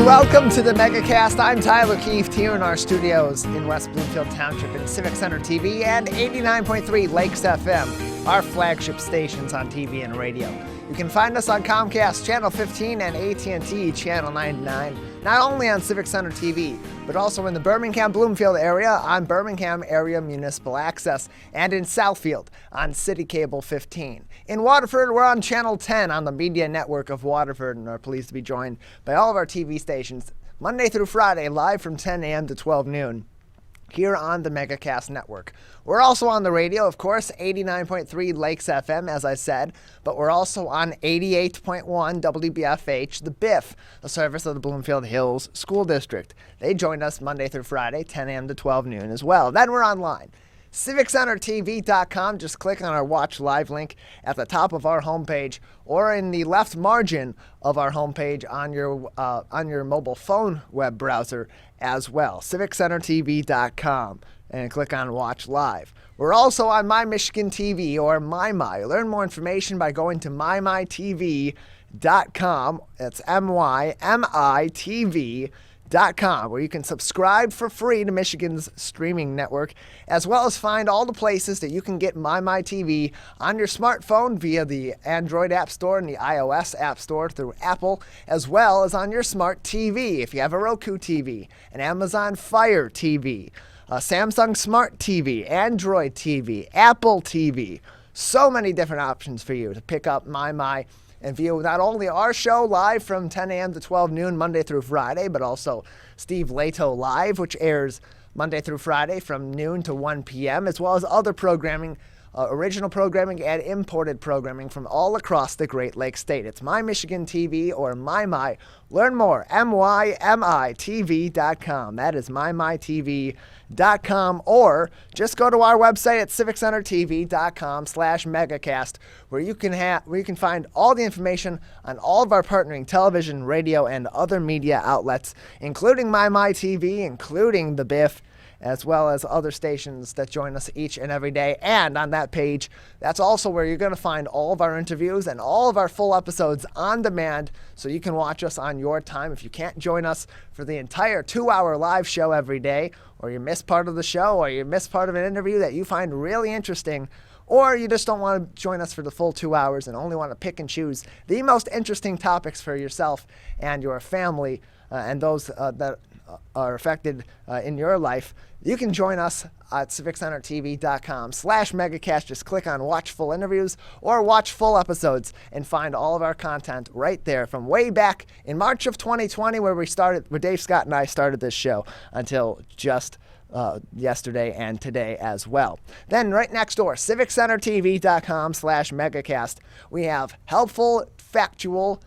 welcome to the Megacast. I'm Tyler Keefe here in our studios in West Bloomfield Township in Civic Center TV and 89.3 Lakes FM, our flagship stations on TV and radio. You can find us on Comcast Channel 15 and AT&T Channel 99, not only on Civic Center TV, but also in the Birmingham-Bloomfield area on Birmingham Area Municipal Access, and in Southfield on City Cable 15. In Waterford, we're on Channel 10 on the media network of Waterford, and are pleased to be joined by all of our TV stations Monday through Friday, live from 10 a.m. to 12 noon. Here on the Megacast network. We're also on the radio, of course, 89.3 Lakes FM, as I said, but we're also on 88.1 WBFH, the BIF, a service of the Bloomfield Hills School District. They join us Monday through Friday, 10 a.m. to 12 noon as well. Then we're online. CivicCenterTV.com. Just click on our Watch Live link at the top of our homepage or in the left margin of our homepage on your mobile phone web browser as well. CivicCenterTV.com and click on Watch Live. We're also on My Michigan TV or MyMy. Learn more information by going to mymytv.com. That's MYMITV.com, where you can subscribe for free to Michigan's streaming network, as well as find all the places that you can get MyTV on your smartphone via the Android App Store and the iOS App Store through Apple, as well as on your smart TV if you have a Roku TV, an Amazon Fire TV, a Samsung Smart TV, Android TV, Apple TV. So many different options for you to pick up My and view not only our show live from 10 a.m. to 12 noon Monday through Friday, but also Steve Leto Live, which airs Monday through Friday from noon to 1 p.m., as well as other programming, original programming and imported programming from all across the Great Lakes State. It's My Michigan TV or MyMy. Learn more, MYMITV.com. That is MyMyTV.com, or just go to our website at CivicCenterTV.com/Megacast, where you can find all the information on all of our partnering television, radio, and other media outlets, including MyTV, including the BIF, as well as other stations that join us each and every day. And on that page, that's also where you're going to find all of our interviews and all of our full episodes on demand, so you can watch us on your time. If you can't join us for the entire 2-hour live show every day, or you miss part of the show, or you miss part of an interview that you find really interesting, or you just don't want to join us for the full 2 hours and only want to pick and choose the most interesting topics for yourself and your family and those that are affected in your life, you can join us at CivicCenterTV.com/Megacast. Just click on Watch Full Interviews or Watch Full Episodes and find all of our content right there from way back in March of 2020, where Dave Scott and I started this show, until just yesterday and today as well. Then right next door, CivicCenterTV.com/Megacast, we have helpful, factual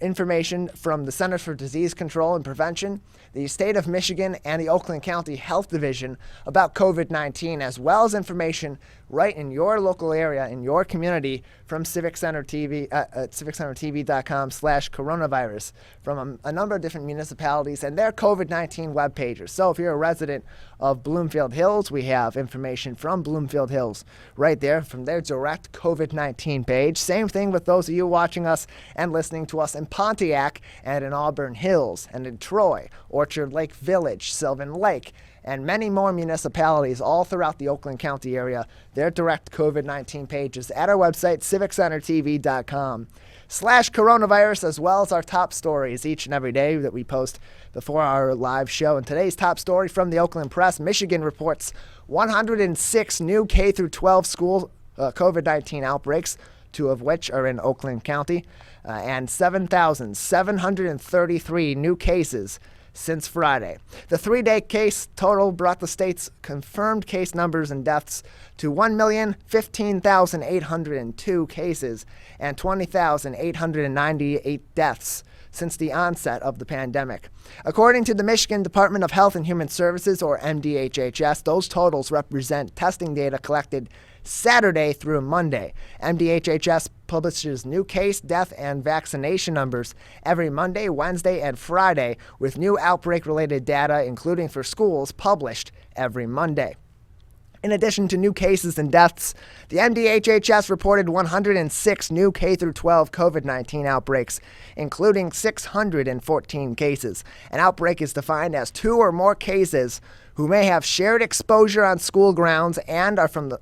information from the Centers for Disease Control and Prevention, the State of Michigan, and the Oakland County Health Division about COVID-19, as well as information right in your local area, in your community, from Civic Center TV at CivicCenterTV.com/coronavirus, from a number of different municipalities and their COVID-19 web pages. So if you're a resident of Bloomfield Hills, we have information from Bloomfield Hills right there from their direct COVID-19 page. Same thing with those of you watching us and listening to us in Pontiac and in Auburn Hills and in Troy, Orchard Lake Village, Sylvan Lake, and many more municipalities all throughout the Oakland County area. Their direct COVID-19 pages at our website, CivicCenterTV.com/coronavirus, as well as our top stories each and every day that we post before our live show. And today's top story from the Oakland Press: Michigan reports 106 new K-12 school COVID-19 outbreaks, 2 of which are in Oakland County, and 7,733 new cases since Friday. The 3-day case total brought the state's confirmed case numbers and deaths to 1,015,802 cases and 20,898 deaths since the onset of the pandemic. According to the Michigan Department of Health and Human Services, or MDHHS, those totals represent testing data collected Saturday through Monday. MDHHS publishes new case, death, and vaccination numbers every Monday, Wednesday, and Friday, with new outbreak-related data, including for schools, published every Monday. In addition to new cases and deaths, the MDHHS reported 106 new K-12 COVID-19 outbreaks, including 614 cases. An outbreak is defined as 2 or more cases who may have shared exposure on school grounds and are from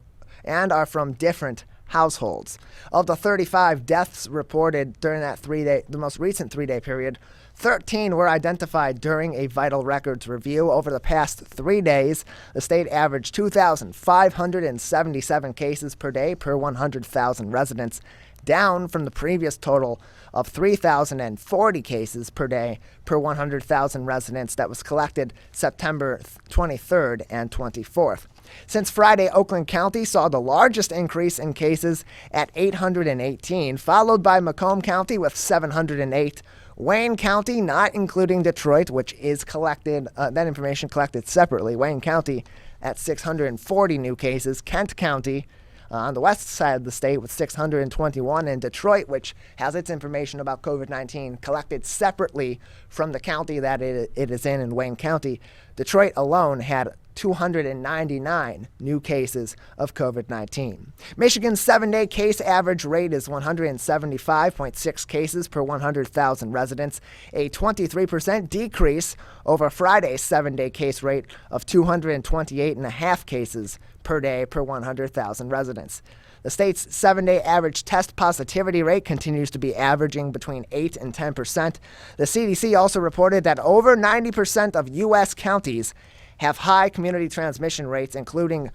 different households. Of the 35 deaths reported during the most recent 3-day period, 13 were identified during a vital records review. Over the past 3 days, the state averaged 2,577 cases per day per 100,000 residents, down from the previous total of 3,040 cases per day per 100,000 residents that was collected September 23rd and 24th. Since Friday, Oakland County saw the largest increase in cases at 818, followed by Macomb County with 708. Wayne County, not including Detroit, which is collected, that information collected separately. Wayne County at 640 new cases. Kent County on the west side of the state with 621, and Detroit, which has its information about COVID-19 collected separately from the county that it is in Wayne County. Detroit alone had 299 new cases of COVID-19. Michigan's 7-day case average rate is 175.6 cases per 100,000 residents, a 23% decrease over Friday's 7-day case rate of 228.5 cases per day per 100,000 residents. The state's 7-day average test positivity rate continues to be averaging between 8 and 10%. The CDC also reported that over 90% of U.S. counties have high community transmission rates, including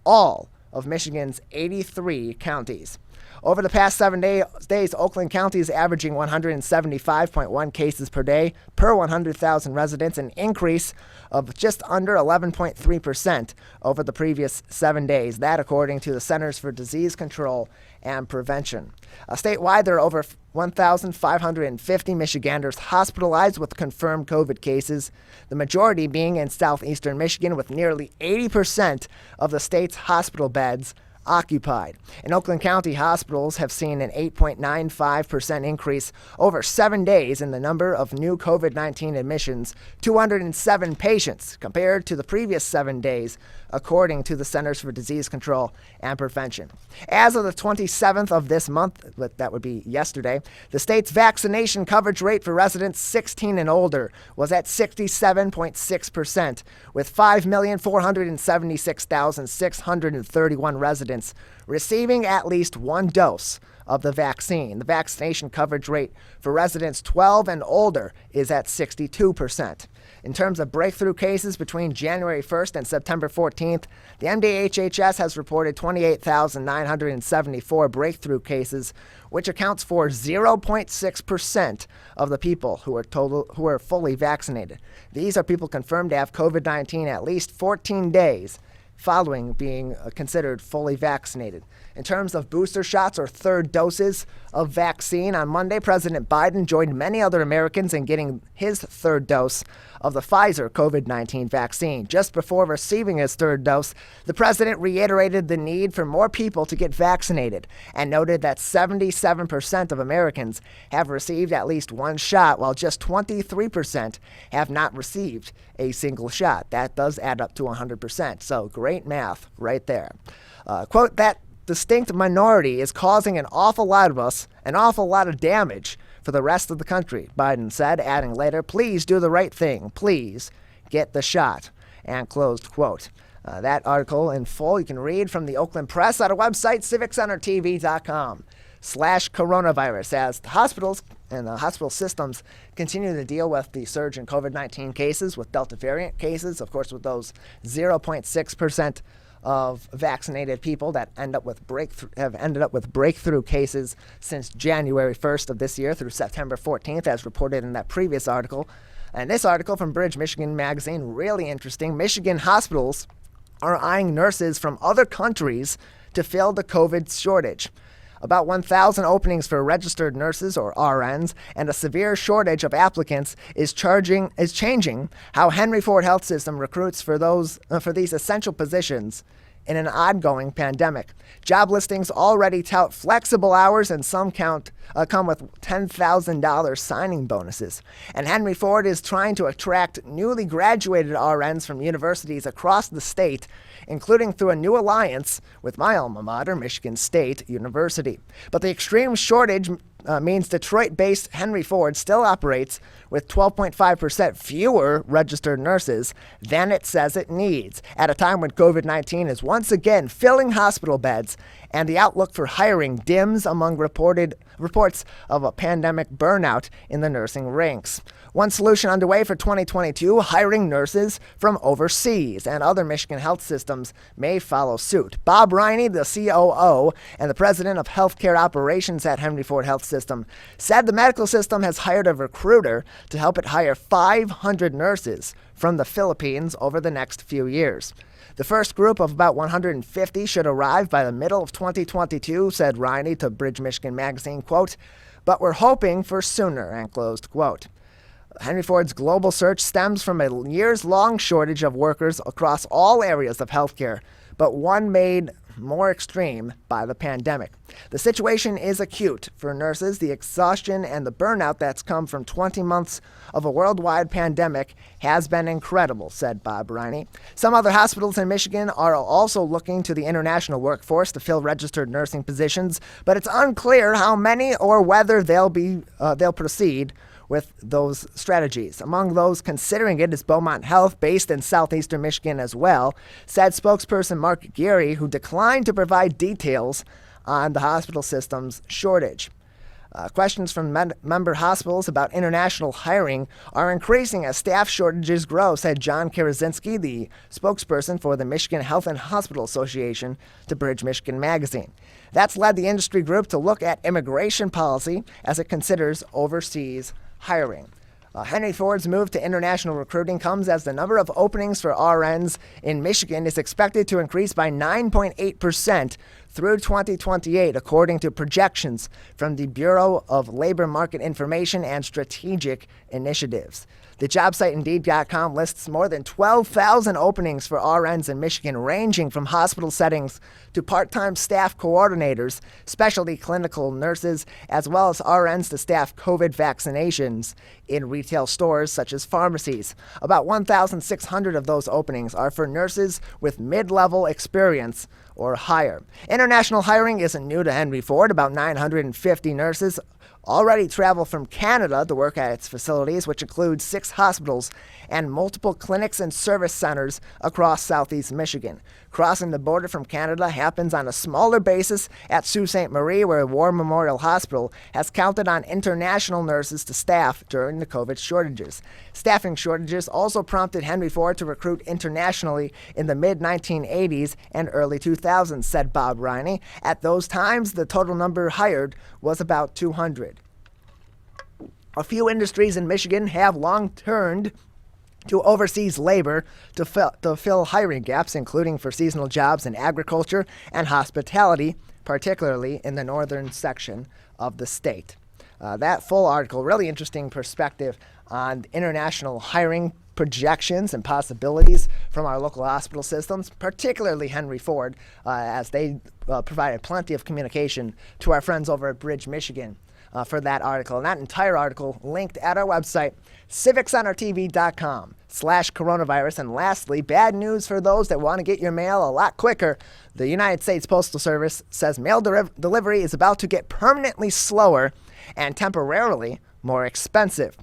all of Michigan's 83 counties. Over the past 7 days, Oakland County is averaging 175.1 cases per day per 100,000 residents, an increase of just under 11.3% over the previous 7 days. That, according to the Centers for Disease Control and Prevention. Statewide, there are over 1,550 Michiganders hospitalized with confirmed COVID cases, the majority being in southeastern Michigan, with nearly 80% of the state's hospital beds occupied. In Oakland County, hospitals have seen an 8.95% increase over 7 days in the number of new COVID-19 admissions, 207 patients compared to the previous 7 days, according to the Centers for Disease Control and Prevention. As of the 27th of this month, that would be yesterday, the state's vaccination coverage rate for residents 16 and older was at 67.6%, with 5,476,631 residents receiving at least one dose of the vaccine. The vaccination coverage rate for residents 12 and older is at 62%. In terms of breakthrough cases between January 1st and September 14th, the MDHHS has reported 28,974 breakthrough cases, which accounts for 0.6% of the people who are fully vaccinated. These are people confirmed to have COVID-19 at least 14 days following being considered fully vaccinated. In terms of booster shots or third doses of vaccine, on Monday, President Biden joined many other Americans in getting his third dose of the Pfizer COVID-19 vaccine. Just before receiving his third dose, the president reiterated the need for more people to get vaccinated and noted that 77% of Americans have received at least one shot, while just 23% have not received a single shot. That does add up to 100%. So great math right there. Quote, that distinct minority is causing an awful lot of damage for the rest of the country, Biden said, adding later, please do the right thing. Please get the shot. And closed quote. That article in full you can read from the Oakland Press at our website, civiccentertv.com/coronavirus, as the hospitals and the hospital systems continue to deal with the surge in COVID-19 cases, with Delta variant cases, of course, with those 0.6% of vaccinated people that have ended up with breakthrough cases since January 1st of this year through September 14th, as reported in that previous article. And this article from Bridge, Michigan Magazine, really interesting. Michigan hospitals are eyeing nurses from other countries to fill the COVID shortage. About 1,000 openings for registered nurses, or RNs, and a severe shortage of applicants is changing how Henry Ford Health System recruits for these essential positions in an ongoing pandemic. Job listings already tout flexible hours, and some come with $10,000 signing bonuses. And Henry Ford is trying to attract newly graduated RNs from universities across the state, including through a new alliance with my alma mater, Michigan State University. But the extreme shortage means Detroit-based Henry Ford still operates with 12.5% fewer registered nurses than it says it needs, at a time when COVID-19 is once again filling hospital beds and the outlook for hiring dims among reports of a pandemic burnout in the nursing ranks. One solution underway for 2022, hiring nurses from overseas, and other Michigan health systems may follow suit. Bob Riney, the COO and the president of healthcare operations at Henry Ford Health System, said the medical system has hired a recruiter to help it hire 500 nurses from the Philippines over the next few years. The first group of about 150 should arrive by the middle of 2022, said Riney to Bridge Michigan Magazine, quote, "But we're hoping for sooner," end closed quote. Henry Ford's global search stems from a years-long shortage of workers across all areas of healthcare, but one made more extreme by the pandemic. The situation is acute for nurses. The exhaustion and the burnout that's come from 20 months of a worldwide pandemic has been incredible, said Bob Riney. Some other hospitals in Michigan are also looking to the international workforce to fill registered nursing positions, but it's unclear how many or whether they'll proceed with those strategies. Among those considering it is Beaumont Health, based in southeastern Michigan as well, said spokesperson Mark Geary, who declined to provide details on the hospital system's shortage. Questions from member hospitals about international hiring are increasing as staff shortages grow, said John Karazinski, the spokesperson for the Michigan Health and Hospital Association, to Bridge Michigan Magazine. That's led the industry group to look at immigration policy as it considers overseas hiring. Henry Ford's move to international recruiting comes as the number of openings for RNs in Michigan is expected to increase by 9.8% through 2028, according to projections from the Bureau of Labor Market Information and Strategic Initiatives. The job site Indeed.com lists more than 12,000 openings for RNs in Michigan, ranging from hospital settings to part-time staff coordinators, specialty clinical nurses, as well as RNs to staff COVID vaccinations in retail stores such as pharmacies. About 1,600 of those openings are for nurses with mid-level experience or higher. International hiring isn't new to Henry Ford. About 950 nurses already travel from Canada to work at its facilities, which includes 6 hospitals and multiple clinics and service centers across southeast Michigan. Crossing the border from Canada happens on a smaller basis at Sault Ste. Marie, where War Memorial Hospital has counted on international nurses to staff during the COVID shortages. Staffing shortages also prompted Henry Ford to recruit internationally in the mid-1980s and early 2000s, said Bob Riney. At those times, the total number hired was about 200. A few industries in Michigan have long turned to overseas labor to fill hiring gaps, including for seasonal jobs in agriculture and hospitality, particularly in the northern section of the state. That full article, really interesting perspective on international hiring projections and possibilities from our local hospital systems, particularly Henry Ford, as they provided plenty of communication to our friends over at Bridge, Michigan. For that article. And that entire article linked at our website, civiccentertv.com/coronavirus. And lastly, bad news for those that want to get your mail a lot quicker. The United States Postal Service says mail delivery is about to get permanently slower and temporarily more expensive.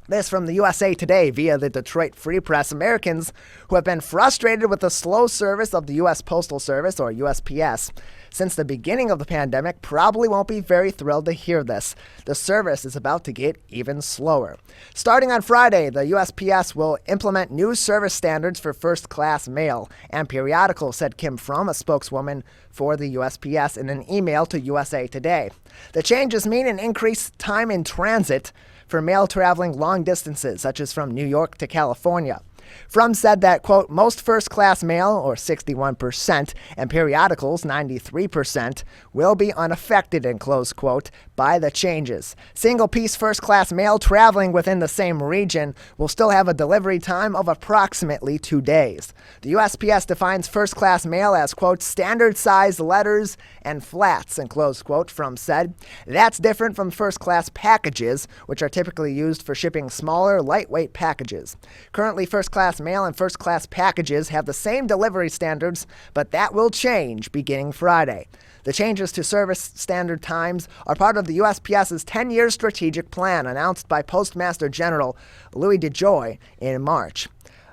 This from the USA Today via the Detroit Free Press. Americans who have been frustrated with the slow service of the U.S. Postal Service, or USPS, since the beginning of the pandemic probably won't be very thrilled to hear this. The service is about to get even slower. Starting on Friday, the USPS will implement new service standards for first-class mail and periodicals, said Kim Frum, a spokeswoman for the USPS, in an email to USA Today. The changes mean an increased time in transit for mail traveling long distances, such as from New York to California. Frum said that, quote, most first-class mail, or 61%, and periodicals, 93%, will be unaffected, in close quote, by the changes. Single-piece first-class mail traveling within the same region will still have a delivery time of approximately 2 days. The USPS defines first-class mail as, quote, standard-sized letters and flats, in close quote, Frum said. That's different from first-class packages, which are typically used for shipping smaller, lightweight packages. Currently, first-class mail and first-class packages have the same delivery standards, but that will change beginning Friday. The changes to service standard times are part of the USPS's 10-year strategic plan announced by Postmaster General Louis DeJoy in March.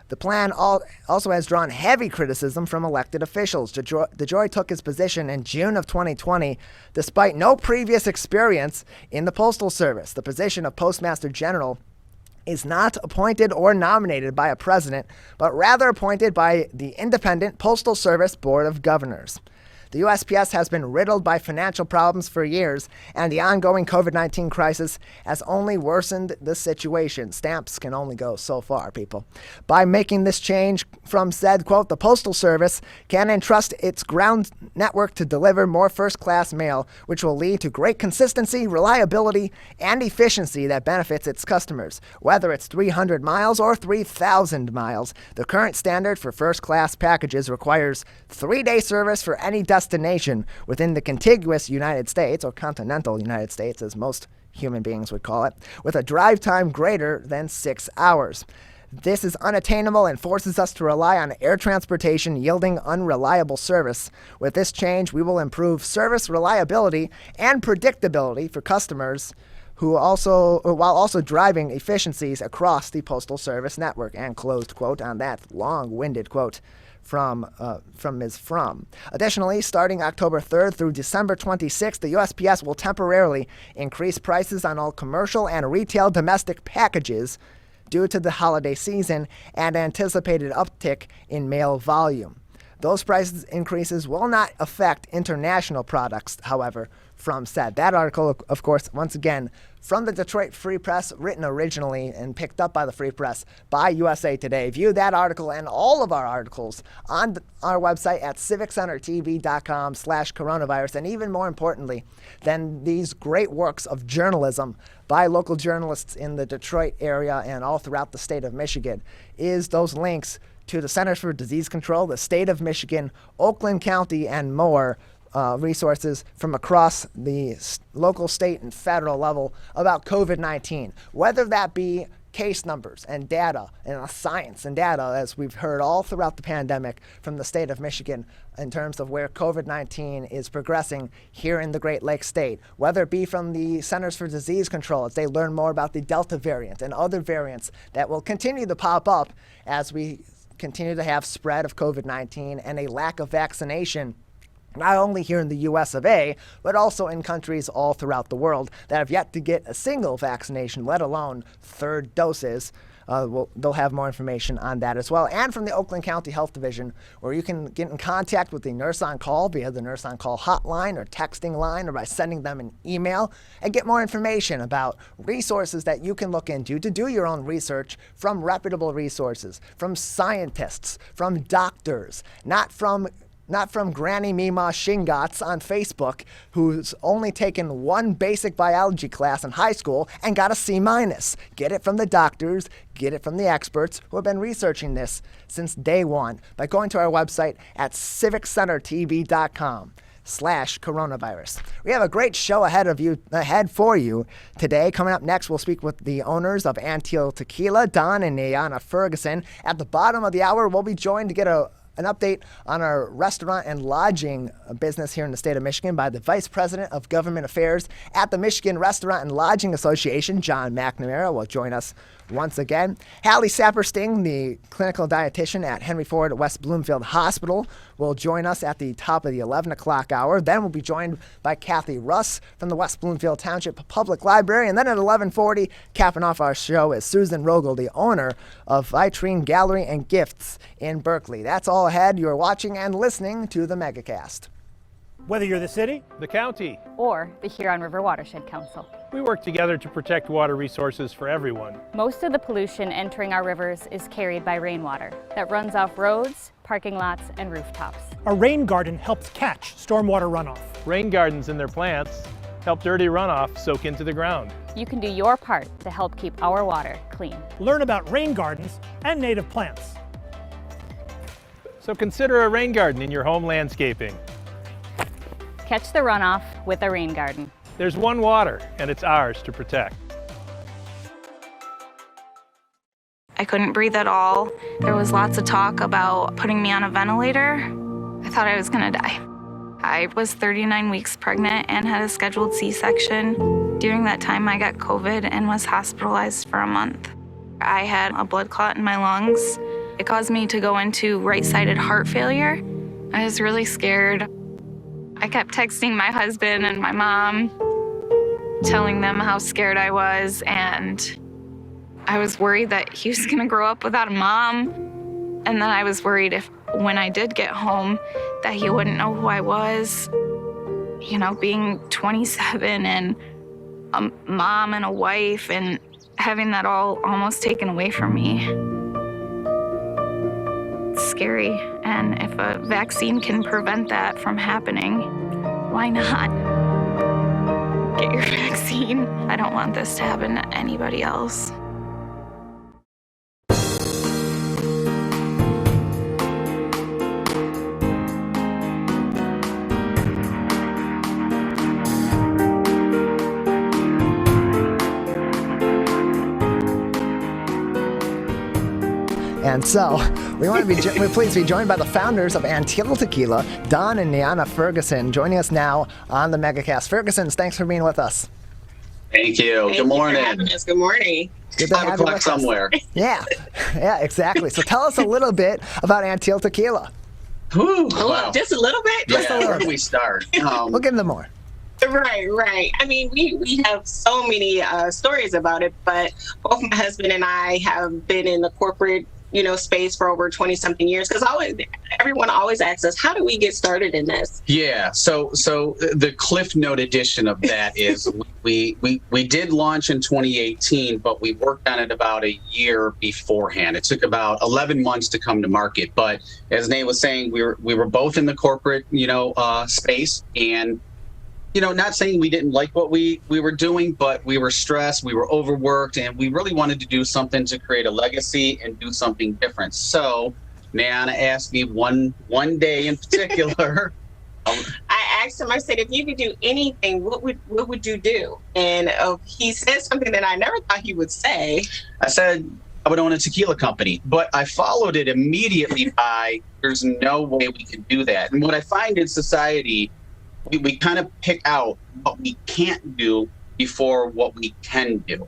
The plan also has drawn heavy criticism from elected officials. DeJoy took his position in June of 2020 despite no previous experience in the Postal Service. The position of Postmaster General is not appointed or nominated by a president, but rather appointed by the Independent Postal Service Board of Governors. The USPS has been riddled by financial problems for years, and the ongoing COVID-19 crisis has only worsened the situation. Stamps can only go so far, people. By making this change, Frum said, quote, the Postal Service can entrust its ground network to deliver more first-class mail, which will lead to great consistency, reliability, and efficiency that benefits its customers. Whether it's 300 miles or 3,000 miles, the current standard for first-class packages requires 3-day service for any destination within the contiguous United States, or continental United States, as most human beings would call it, with a drive time greater than 6 hours. This is unattainable and forces us to rely on air transportation, yielding unreliable service. With this change, we will improve service reliability and predictability for customers while also driving efficiencies across the Postal Service network, and closed quote on that long-winded quote from Ms. Frum. Additionally, starting October 3rd through December 26th, the USPS will temporarily increase prices on all commercial and retail domestic packages due to the holiday season and anticipated uptick in mail volume. Those price increases will not affect international products, however, Frum said. That article, of course, once again, from the Detroit Free Press, written originally and picked up by the Free Press by USA Today. View that article and all of our articles on our website at civiccentertv.com/coronavirus. And even more importantly than these great works of journalism by local journalists in the Detroit area and all throughout the state of Michigan is those links to the Centers for Disease Control, the state of Michigan, Oakland County, and more resources from across the local, state, and federal level about COVID-19, whether that be case numbers and data and science and data, as we've heard all throughout the pandemic from the state of Michigan in terms of where COVID-19 is progressing here in the Great Lakes state, whether it be from the Centers for Disease Control as they learn more about the Delta variant and other variants that will continue to pop up as we continue to have spread of COVID-19 and a lack of vaccination, not only here in the US of A, but also in countries all throughout the world that have yet to get a single vaccination, let alone third doses. They'll have more information on that as well. And from the Oakland County Health Division, where you can get in contact with the nurse on call via the nurse on call hotline or texting line, or by sending them an email, and get more information about resources that you can look into to do your own research from reputable resources, from scientists, from doctors, not from Granny Mima Shingatz on Facebook, who's only taken one basic biology class in high school and got a C-. Get it from the doctors, get it from the experts who have been researching this since day one by going to our website at civiccentertv.com/coronavirus. We have a great show ahead for you today. Coming up next, we'll speak with the owners of Antioch Tequila, Don and Ayana Ferguson. At the bottom of the hour, we'll be joined to get an update on our restaurant and lodging business here in the state of Michigan by the Vice President of Government Affairs at the Michigan Restaurant and Lodging Association, John Mcnamara, will join us once again. Halle Saperstein, the clinical dietitian at Henry Ford West Bloomfield Hospital, will join us at the top of the 11 o'clock hour. Then we'll be joined by Kathy Russ from the West Bloomfield Township Public Library. And then at 11:40, capping off our show, is Susan Rogal, the owner of Vitrine Gallery and Gifts in Berkeley. That's all ahead. You're watching and listening to the Megacast. Whether you're the city, the county, or the Huron River Watershed Council. We work together to protect water resources for everyone. Most of the pollution entering our rivers is carried by rainwater that runs off roads, parking lots, and rooftops. a rain garden helps catch stormwater runoff. Rain gardens and their plants help dirty runoff soak into the ground. You can do your part to help keep our water clean. Learn about rain gardens and native plants. So consider a rain garden in your home landscaping. Catch the runoff with a rain garden. There's one water, and it's ours to protect. I couldn't breathe at all. There was lots of talk about putting me on a ventilator. I thought I was gonna die. I was 39 weeks pregnant and had a scheduled C-section. During that time, I got COVID and was hospitalized for a month. I had a blood clot in my lungs. It caused me to go into right-sided heart failure. I was really scared. I kept texting my husband and my mom, telling them how scared I was, and I was worried that he was gonna grow up without a mom. And then I was worried if, when I did get home, that he wouldn't know who I was. You know, being 27 and a mom and a wife and having that all almost taken away from me. It's scary, and if a vaccine can prevent that from happening, why not? Get your vaccine. I don't want this to happen to anybody else. And so, we're pleased to be joined by the founders of Antiola Tequila, Don and Niana Ferguson, joining us now on the Megacast. Fergusons, thanks for being with us. Thank you. Good morning. Good morning. Good to 5 have you o'clock with somewhere. us. Yeah, exactly. So tell us a little bit about Antiola Tequila. Whew, wow. Just a little bit? Yeah, where do we start? We'll get into more. Right. I mean, we have so many stories about it, but both my husband and I have been in the corporate space for over 20-something years, because everyone always asks us, how do we get started in this? Yeah, so the Cliff Note edition of that is we did launch in 2018, but we worked on it about a year beforehand. It took about 11 months to come to market, but as Nate was saying, we were both in the corporate space, and not saying we didn't like what we were doing, but we were stressed, we were overworked, and we really wanted to do something to create a legacy and do something different. So Niana asked me one day in particular. I asked him, I said, if you could do anything, what would you do? And he said something that I never thought he would say. I said, I would own a tequila company, but I followed it immediately by, there's no way we can do that. And what I find in society, we kind of pick out what we can't do before what we can do.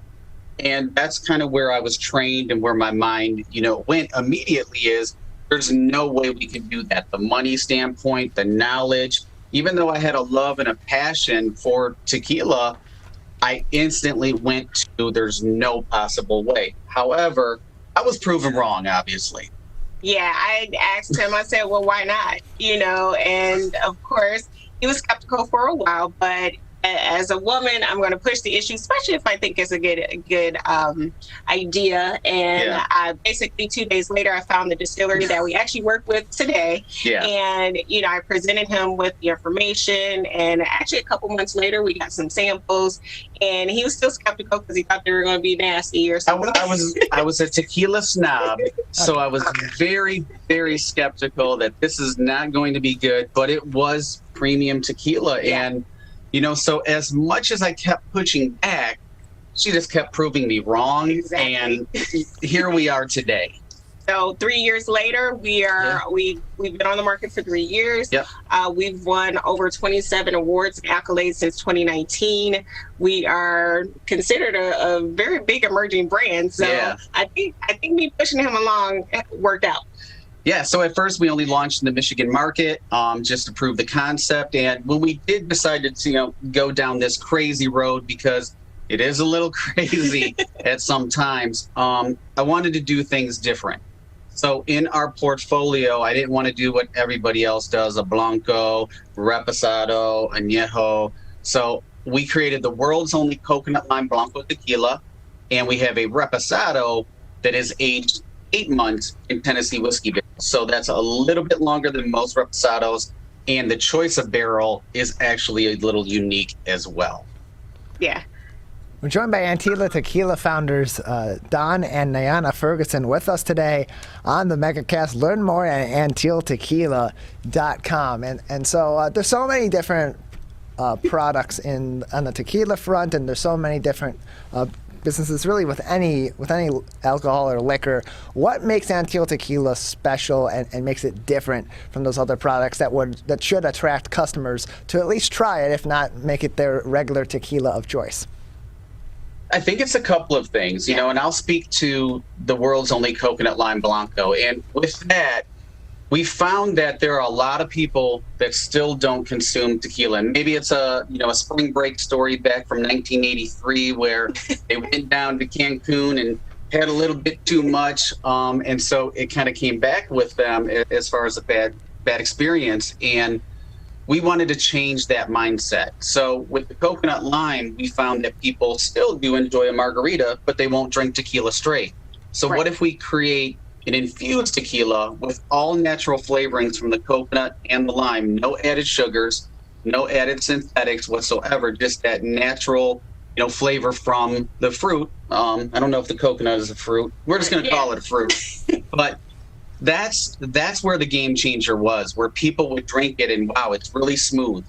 And that's kind of where I was trained and where my mind, went immediately is there's no way we can do that. The money standpoint, the knowledge, even though I had a love and a passion for tequila, I instantly went to there's no possible way. However, I was proven wrong, obviously. Yeah, I asked him, I said, well, why not? And of course, he was skeptical for a while, but as a woman, I'm going to push the issue, especially if I think it's a good idea. And I basically 2 days later, I found the distillery that we actually work with today. Yeah. And, I presented him with the information. And actually, a couple months later, we got some samples. And he was still skeptical because he thought they were going to be nasty or something. I was a tequila snob, so I was very, very skeptical that this is not going to be good. But it was premium tequila. Yeah. And so as much as I kept pushing back, she just kept proving me wrong. Exactly. And here we are today. So 3 years later, we've been on the market for 3 years. Yep. We've won over 27 awards and accolades since 2019. We are considered a very big emerging brand. So yeah. I think me pushing him along worked out. Yeah, so at first we only launched in the Michigan market just to prove the concept. And when we did decide to go down this crazy road, because it is a little crazy at some times, I wanted to do things different. So in our portfolio, I didn't want to do what everybody else does, a Blanco, Reposado, Añejo. So we created the world's only coconut lime Blanco tequila, and we have a Reposado that is aged 8 months in Tennessee whiskey barrels. So that's a little bit longer than most Reposados, and the choice of barrel is actually a little unique as well. Yeah. We're joined by Antila Tequila founders Don and Nayana Ferguson with us today on the Megacast. Learn more at antiltequila.com. And so there's so many different products on the tequila front, and there's so many different businesses really with any alcohol or liquor. What makes Antila Tequila special and makes it different from those other products that should attract customers to at least try it, if not make it their regular tequila of choice? I think it's a couple of things, you know, and I'll speak to the world's only coconut lime Blanco. And with that, we found that there are a lot of people that still don't consume tequila. And maybe it's a spring break story back from 1983 where they went down to Cancun and had a little bit too much. And so it kind of came back with them as far as a bad experience. And we wanted to change that mindset. So with the coconut lime, we found that people still do enjoy a margarita, but they won't drink tequila straight. So what if we create an infused tequila with all natural flavorings from the coconut and the lime, no added sugars, no added synthetics whatsoever, just that natural, flavor from the fruit. I don't know if the coconut is a fruit. We're just going to call it a fruit. But that's where the game changer was, where people would drink it and wow, it's really smooth.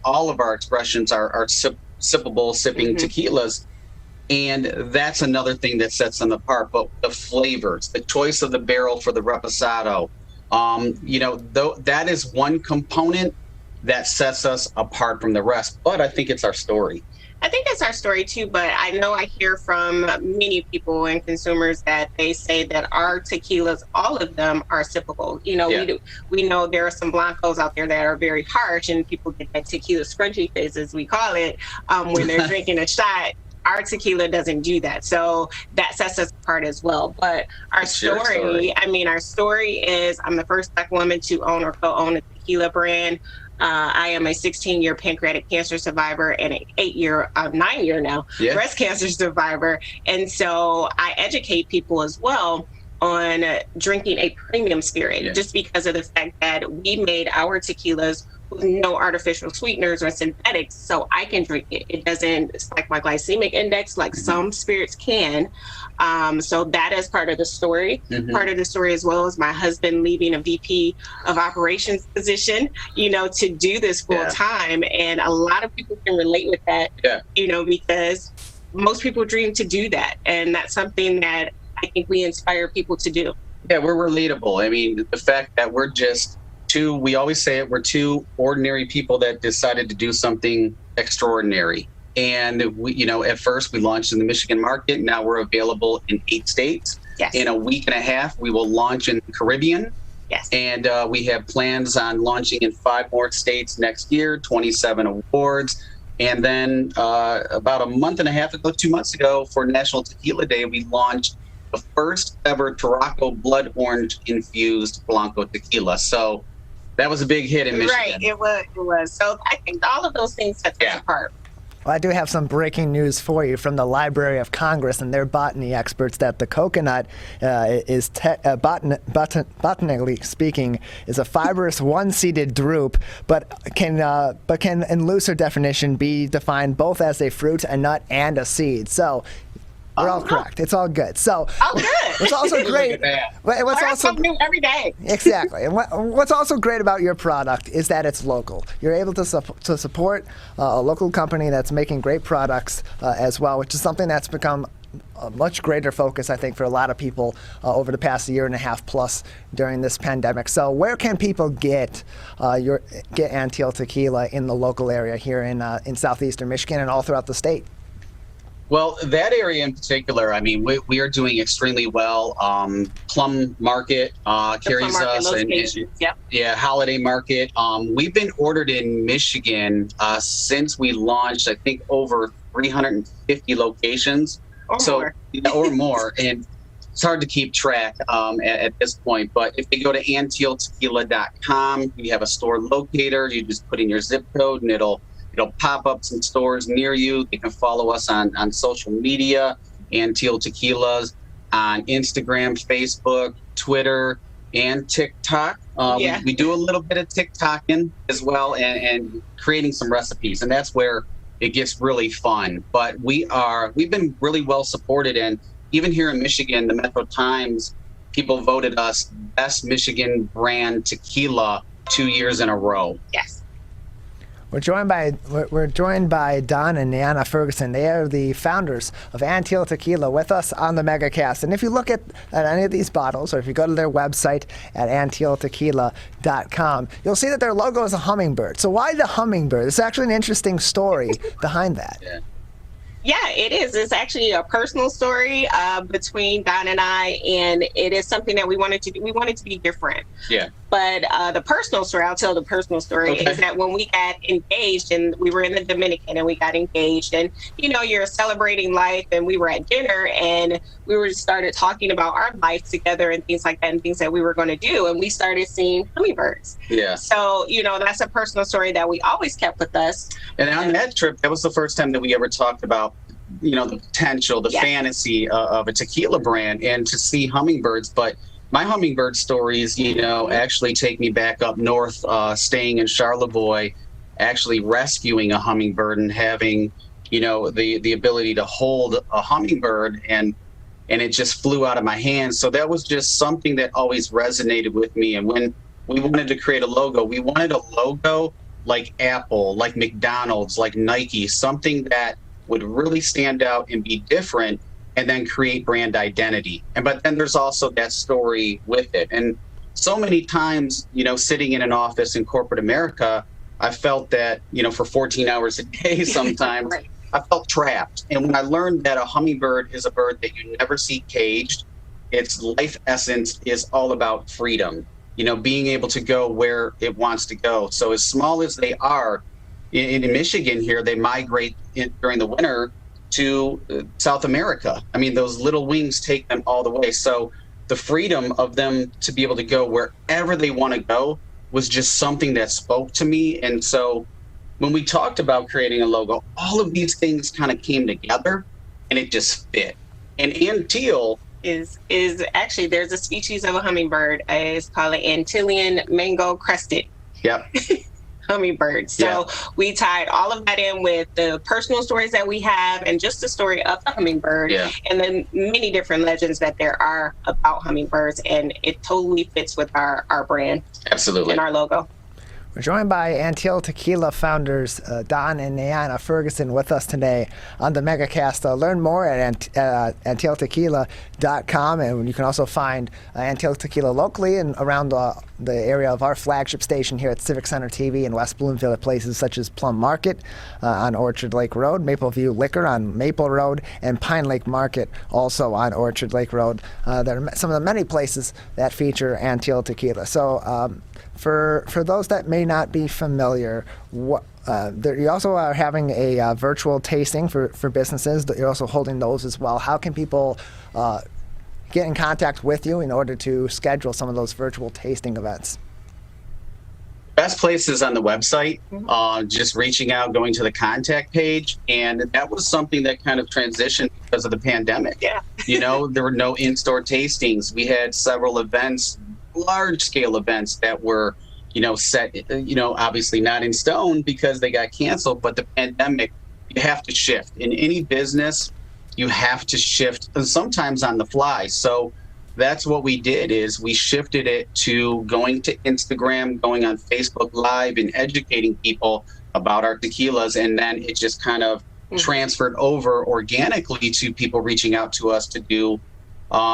All of our expressions are sipping tequilas. And that's another thing that sets them apart. But the flavors, the choice of the barrel for the Reposado, that is one component that sets us apart from the rest. But I think it's our story. I think that's our story too, but I know I hear from many people and consumers that they say that our tequilas, all of them are sippable. We know there are some Blancos out there that are very harsh, and people get that tequila scrunchy face, as we call it, when they're drinking a shot. Our tequila doesn't do that. So that sets us apart as well. But our story is I'm the first Black woman to own or co-own a tequila brand. I am a 16-year pancreatic cancer survivor and an 9-year now breast cancer survivor. And so I educate people as well on drinking a premium spirit, just because of the fact that we made our tequilas with no artificial sweeteners or synthetics, so I can drink it. It doesn't spike my glycemic index like some spirits can. So that is part of the story. Part of the story as well is my husband leaving a VP of operations position, to do this full time. And a lot of people can relate with that, because most people dream to do that. And that's something that I think we inspire people to do. Yeah, we're relatable. I mean, the fact that we're just we always say it, we're two ordinary people that decided to do something extraordinary. And we, at first we launched in the Michigan market. Now we're available in 8 states. Yes. In a week and a half, we will launch in the Caribbean. Yes. And we have plans on launching in 5 more states next year, 27 awards. And then about a month and a half ago, 2 months ago, for National Tequila Day, we launched the first ever Tarraco blood orange infused Blanco tequila. So that was a big hit in Michigan. Right, it was. So I think all of those things set us apart. Well, I do have some breaking news for you from the Library of Congress and their botany experts that the coconut is, botanically speaking, is a fibrous one-seeded drupe, but can in looser definition be defined both as a fruit, a nut, and a seed. So we're all correct. It's all good. So good. It's also great. What's also new every day. Exactly. And what's also great about your product is that it's local. You're able to support a local company that's making great products as well, which is something that's become a much greater focus, I think, for a lot of people over the past year and a half plus during this pandemic. So where can people get Antila Tequila in the local area here in southeastern Michigan and all throughout the state? Well, that area in particular, I mean, we are doing extremely well. Plum Market carries us, Holiday Market. We've been ordered in Michigan since we launched, I think, over 350 locations. Or more. Or more. And it's hard to keep track at this point. But if they go to antealtequila.com, you have a store locator. You just put in your zip code, and it'll pop up some stores near you. They can follow us on social media, Anteal Tequilas, on Instagram, Facebook, Twitter, and TikTok. We do a little bit of TikToking as well, and creating some recipes, and that's where it gets really fun. But we've been really well supported, and even here in Michigan, the Metro Times, people voted us best Michigan brand tequila 2 years in a row. Yes. We're joined by Don and Niana Ferguson. They are the founders of Anteal Tequila with us on the Megacast. And if you look at any of these bottles, or if you go to their website at antealtequila.com, you'll see that their logo is a hummingbird. So why the hummingbird? There's actually an interesting story behind that. Yeah, it is. It's actually a personal story between Don and I, and it is something that we wanted to do. We wanted to be different. Yeah. But the personal story, I'll tell the personal story, is that when we got engaged, and we were in the Dominican, and we got engaged, and you're celebrating life, and we were at dinner, and we started talking about our life together and things like that, and things that we were going to do, and we started seeing hummingbirds. Yeah. So that's a personal story that we always kept with us. And on that trip, that was the first time that we ever talked about the potential, the fantasy of a tequila brand, and to see hummingbirds. But my hummingbird stories, actually take me back up north, staying in Charlevoix, actually rescuing a hummingbird and having, the ability to hold a hummingbird, and it just flew out of my hands. So that was just something that always resonated with me. And when we wanted to create a logo, we wanted a logo like Apple, like McDonald's, like Nike, something that would really stand out and be different, and then create brand identity. But then there's also that story with it. And so many times, sitting in an office in corporate America, I felt that, for 14 hours a day sometimes, Right. I felt trapped. And when I learned that a hummingbird is a bird that you never see caged, its life essence is all about freedom, being able to go where it wants to go. So as small as they are, in Michigan here, they migrate during the winter to South America. I mean, those little wings take them all the way. So the freedom of them to be able to go wherever they want to go was just something that spoke to me. And so when we talked about creating a logo, all of these things kind of came together, and it just fit. And Anteal is actually, there's a species of a hummingbird. It's called an Antillean mango crested. Yep. Hummingbird. So we tied all of that in with the personal stories that we have, and just the story of the hummingbird, and then many different legends that there are about hummingbirds, and it totally fits with our brand. Absolutely. And our logo. We're joined by Anteal Tequila founders Don and Niana Ferguson with us today on the Megacast. Learn more at antealtequila.com, and you can also find Anteal Tequila locally and around the area of our flagship station here at Civic Center TV in West Bloomfield, at places such as Plum Market on Orchard Lake Road, Maple View Liquor on Maple Road, and Pine Lake Market also on Orchard Lake Road. There are some of the many places that feature Anteal Tequila. So for those that may not be familiar, you also are having a virtual tasting for businesses. You're also holding those as well. How can people get in contact with you in order to schedule some of those virtual tasting events? Best place is on the website, just reaching out, going to the contact page. And that was something that kind of transitioned because of the pandemic. Yeah. There were no in-store tastings. We had several events, large-scale events that were, set, obviously not in stone because they got canceled. But the pandemic, you have to shift. In any business, you have to shift, and sometimes on the fly. So that's what we did, is we shifted it to going to Instagram, going on Facebook Live, and educating people about our tequilas. And then it just kind of transferred over organically to people reaching out to us to do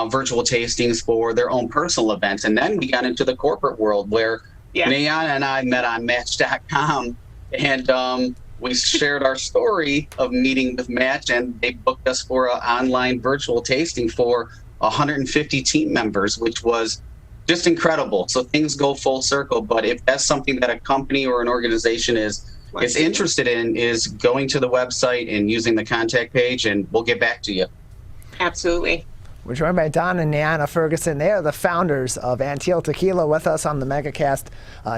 virtual tastings for their own personal events. And then we got into the corporate world where Niana and I met on Match.com, and we shared our story of meeting with Match, and they booked us for an online virtual tasting for 150 team members, which was just incredible. So things go full circle. But if that's something that a company or an organization is interested in, is going to the website and using the contact page, and we'll get back to you. Absolutely. We're joined by Don and Nana Ferguson. They are the founders of Antioch Tequila with us on the Megacast.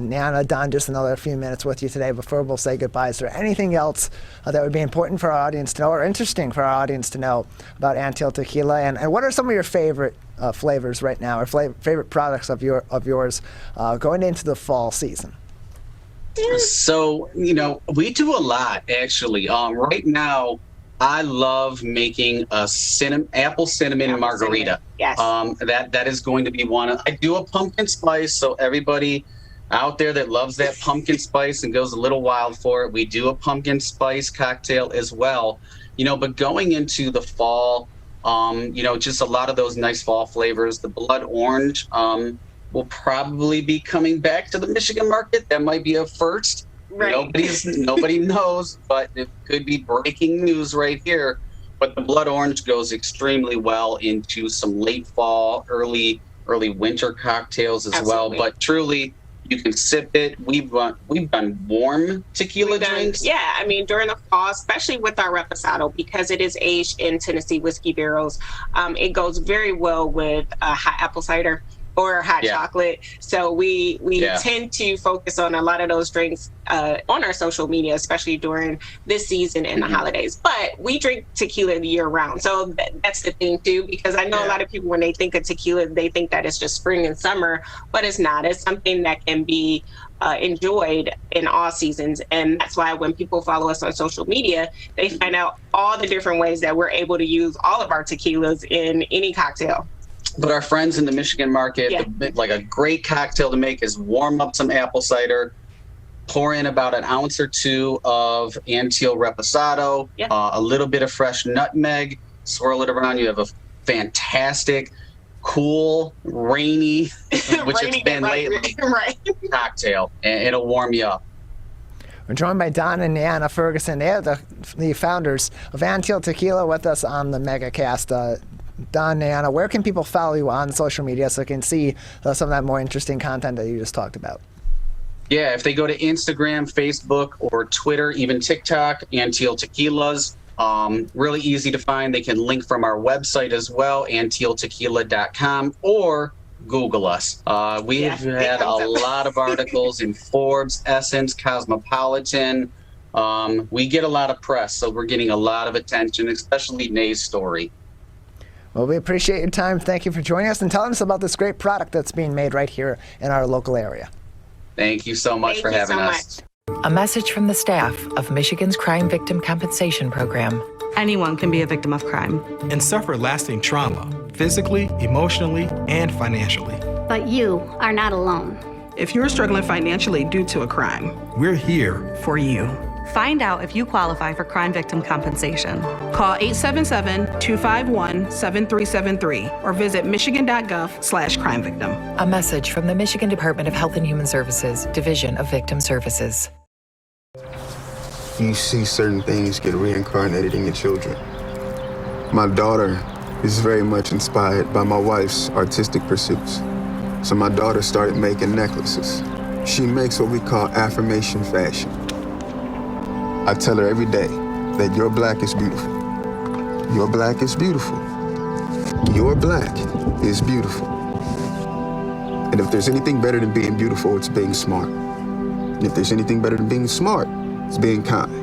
Nana, Don, just another few minutes with you today before we'll say goodbye. Is there anything else that would be important for our audience to know or interesting for our audience to know about Antioch Tequila? And what are some of your favorite flavors right now or favorite products of yours going into the fall season? So, we do a lot, actually. Right now, I love making a apple cinnamon margarita. Yes. That is going to be one. I do a pumpkin spice, so everybody out there that loves that pumpkin spice and goes a little wild for it, we do a pumpkin spice cocktail as well. But going into the fall, just a lot of those nice fall flavors. The blood orange will probably be coming back to the Michigan market. That might be a first. Right. Nobody knows, but it could be breaking news right here. But the blood orange goes extremely well into some late fall, early winter cocktails as well. But truly, you can sip it. We've done warm tequila drinks. Yeah, I mean during the fall, especially with our reposado, because it is aged in Tennessee whiskey barrels, it goes very well with hot apple cider or hot chocolate. So we tend to focus on a lot of those drinks on our social media, especially during this season and the holidays. But we drink tequila year round. So that's the thing too, because I know a lot of people, when they think of tequila, they think that it's just spring and summer, but it's not. It's something that can be enjoyed in all seasons. And that's why when people follow us on social media, they find out all the different ways that we're able to use all of our tequilas in any cocktail. But our friends in the Michigan market, like a great cocktail to make is warm up some apple cider, pour in about an ounce or two of Antioch Reposado, a little bit of fresh nutmeg, swirl it around. You have a fantastic, cool, rainy, which it's been lately, cocktail, and it'll warm you up. We're joined by Don and Nana Ferguson. They are the founders of Antioch Tequila with us on the Megacast. Don, Nana, where can people follow you on social media so they can see some of that more interesting content that you just talked about? Yeah, if they go to Instagram, Facebook, or Twitter, even TikTok, Antioch Tequilas, really easy to find. They can link from our website as well, antiochtequila.com, or Google us. We've had a lot of articles in Forbes, Essence, Cosmopolitan. We get a lot of press, so we're getting a lot of attention, especially Nay's story. Well, we appreciate your time. Thank you for joining us and telling us about this great product that's being made right here in our local area. Thank you so much for having us. A message from the staff of Michigan's Crime Victim Compensation Program. Anyone can be a victim of crime and suffer lasting trauma, physically, emotionally, and financially. But you are not alone. If you're struggling financially due to a crime, we're here for you. Find out if you qualify for crime victim compensation. Call 877-251-7373 or visit michigan.gov/crime victim. A message from the Michigan Department of Health and Human Services, Division of Victim Services. You see certain things get reincarnated in your children. My daughter is very much inspired by my wife's artistic pursuits. So my daughter started making necklaces. She makes what we call affirmation fashion. I tell her every day that your black is beautiful. Your black is beautiful. Your black is beautiful. And if there's anything better than being beautiful, it's being smart. And if there's anything better than being smart, it's being kind.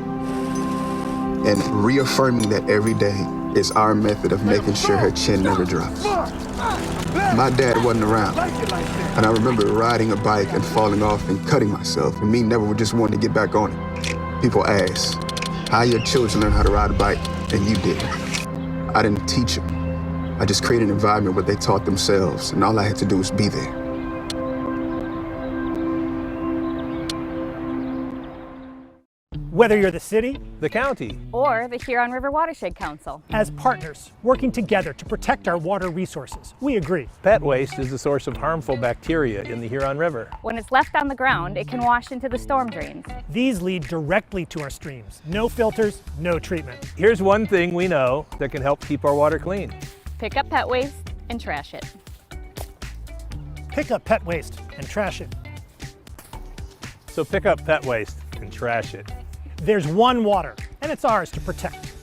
And reaffirming that every day is our method of making sure her chin never drops. My dad wasn't around, and I remember riding a bike and falling off and cutting myself, and me never just wanting to get back on it. People ask, how your children learn how to ride a bike, and you didn't. I didn't teach them. I just created an environment where they taught themselves, and all I had to do was be there. Whether you're the city, the county, or the Huron River Watershed Council. As partners working together to protect our water resources, we agree. Pet waste is a source of harmful bacteria in the Huron River. When it's left on the ground, it can wash into the storm drains. These lead directly to our streams. No filters, no treatment. Here's one thing we know that can help keep our water clean. Pick up pet waste and trash it. Pick up pet waste and trash it. So pick up pet waste and trash it. There's one water, and it's ours to protect.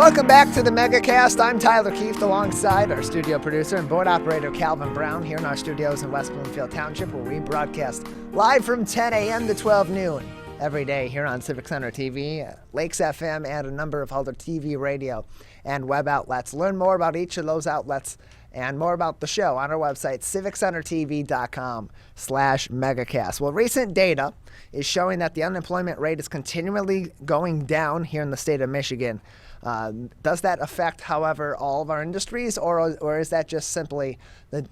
Welcome back to the Megacast. I'm Tyler Keefe alongside our studio producer and board operator Calvin Brown here in our studios in West Bloomfield Township, where we broadcast live from 10 a.m. to 12 noon every day here on Civic Center TV, Lakes FM, and a number of other TV, radio, and web outlets. Learn more about each of those outlets and more about the show on our website, civiccentertv.com/megacast. Well, recent data is showing that the unemployment rate is continually going down here in the state of Michigan. Does that affect, however, all of our industries, or is that just simply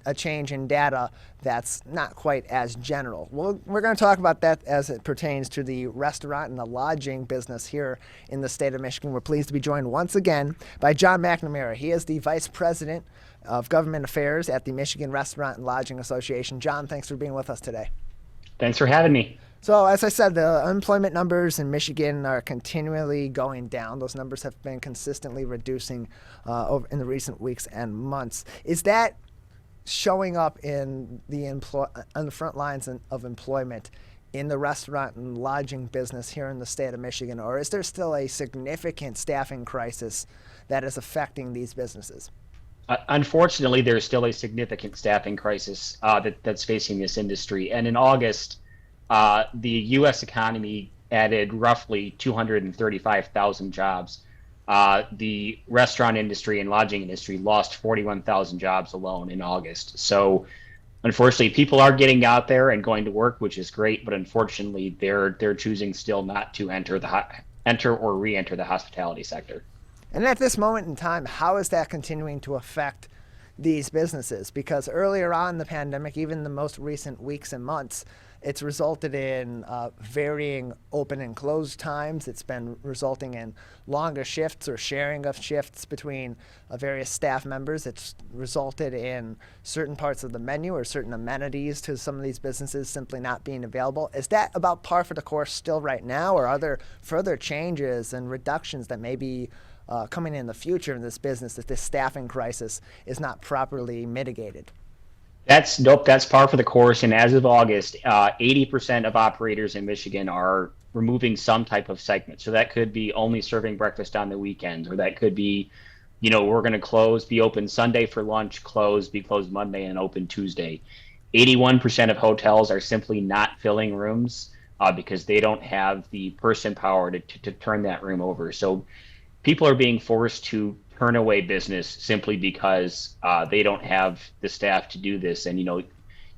a change in data that's not quite as general? Well, we're going to talk about that as it pertains to the restaurant and the lodging business here in the state of Michigan. We're pleased to be joined once again by John Mcnamara. He is the Vice President of Government Affairs at the Michigan Restaurant and Lodging Association. John, thanks for being with us today. Thanks for having me. So, as I said, the unemployment numbers in Michigan are continually going down. Those numbers have been consistently reducing over in the recent weeks and months. Is that showing up in on the front lines of employment in the restaurant and lodging business here in the state of Michigan, or is there still a significant staffing crisis that is affecting these businesses? Unfortunately, there's still a significant staffing crisis that's facing this industry. And in August, the U.S. economy added roughly 235,000 jobs. The restaurant industry and lodging industry lost 41,000 jobs alone in August. So unfortunately, people are getting out there and going to work, which is great. But unfortunately, they're choosing still not to enter or re-enter the hospitality sector. And at this moment in time, how is that continuing to affect these businesses? Because earlier on in the pandemic, even the most recent weeks and months, it's resulted in varying open and close times. It's been resulting in longer shifts or sharing of shifts between various staff members. It's resulted in certain parts of the menu or certain amenities to some of these businesses simply not being available. Is that about par for the course still right now, or are there further changes and reductions that may be coming in the future in this business if this staffing crisis is not properly mitigated? That's par for the course. And as of August, 80% of operators in Michigan are removing some type of segment. So that could be only serving breakfast on the weekends, or that could be, we're going to be open Sunday for lunch, be closed Monday and open Tuesday. 81% of hotels are simply not filling rooms because they don't have the person power to turn that room over. So people are being forced to turn away business simply because they don't have the staff to do this. And,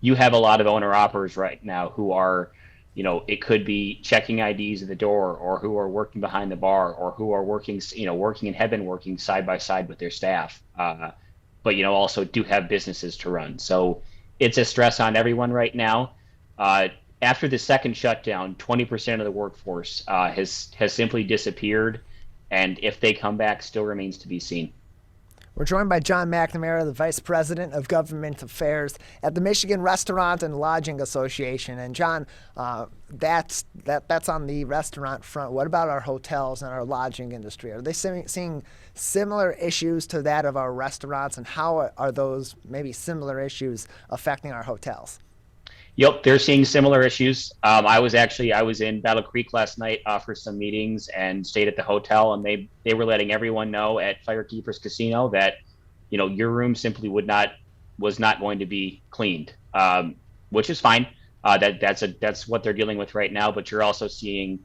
you have a lot of owner-operators right now who are, it could be checking IDs at the door, or who are working behind the bar, or who are working and have been working side by side with their staff. But, also do have businesses to run. So it's a stress on everyone right now. After the second shutdown, 20% of the workforce has simply disappeared. And if they come back, still remains to be seen. We're joined by John Mcnamara, the Vice President of Government Affairs at the Michigan Restaurant and Lodging Association. And John, that's on the restaurant front. What about our hotels and our lodging industry? Are they seeing similar issues to that of our restaurants, and how are those maybe similar issues affecting our hotels? Yep, they're seeing similar issues. I was in Battle Creek last night for some meetings and stayed at the hotel, and they were letting everyone know at Firekeepers Casino that, your room simply was not going to be cleaned, which is fine. That's what they're dealing with right now. But you're also seeing,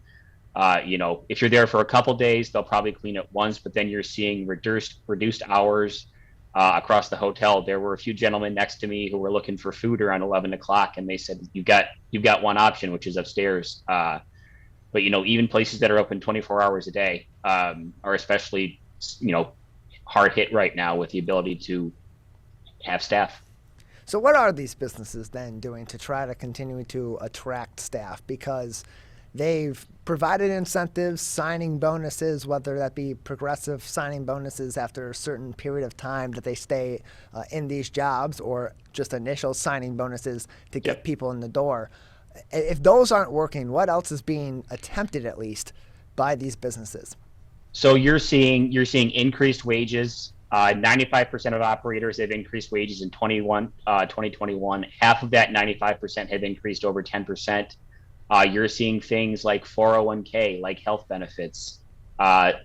if you're there for a couple days, they'll probably clean it once, but then you're seeing reduced hours. Across the hotel. There were a few gentlemen next to me who were looking for food around 11 o'clock, and they said, you've got one option, which is upstairs. But even places that are open 24 hours a day are especially hard hit right now with the ability to have staff. So what are these businesses then doing to try to continue to attract staff? Because they've provided incentives, signing bonuses, whether that be progressive signing bonuses after a certain period of time that they stay in these jobs, or just initial signing bonuses to get people in the door. If those aren't working, what else is being attempted, at least, by these businesses? So you're seeing increased wages. 95% of operators have increased wages in 2021. Half of that 95% have increased over 10%. You're seeing things like 401k, like health benefits,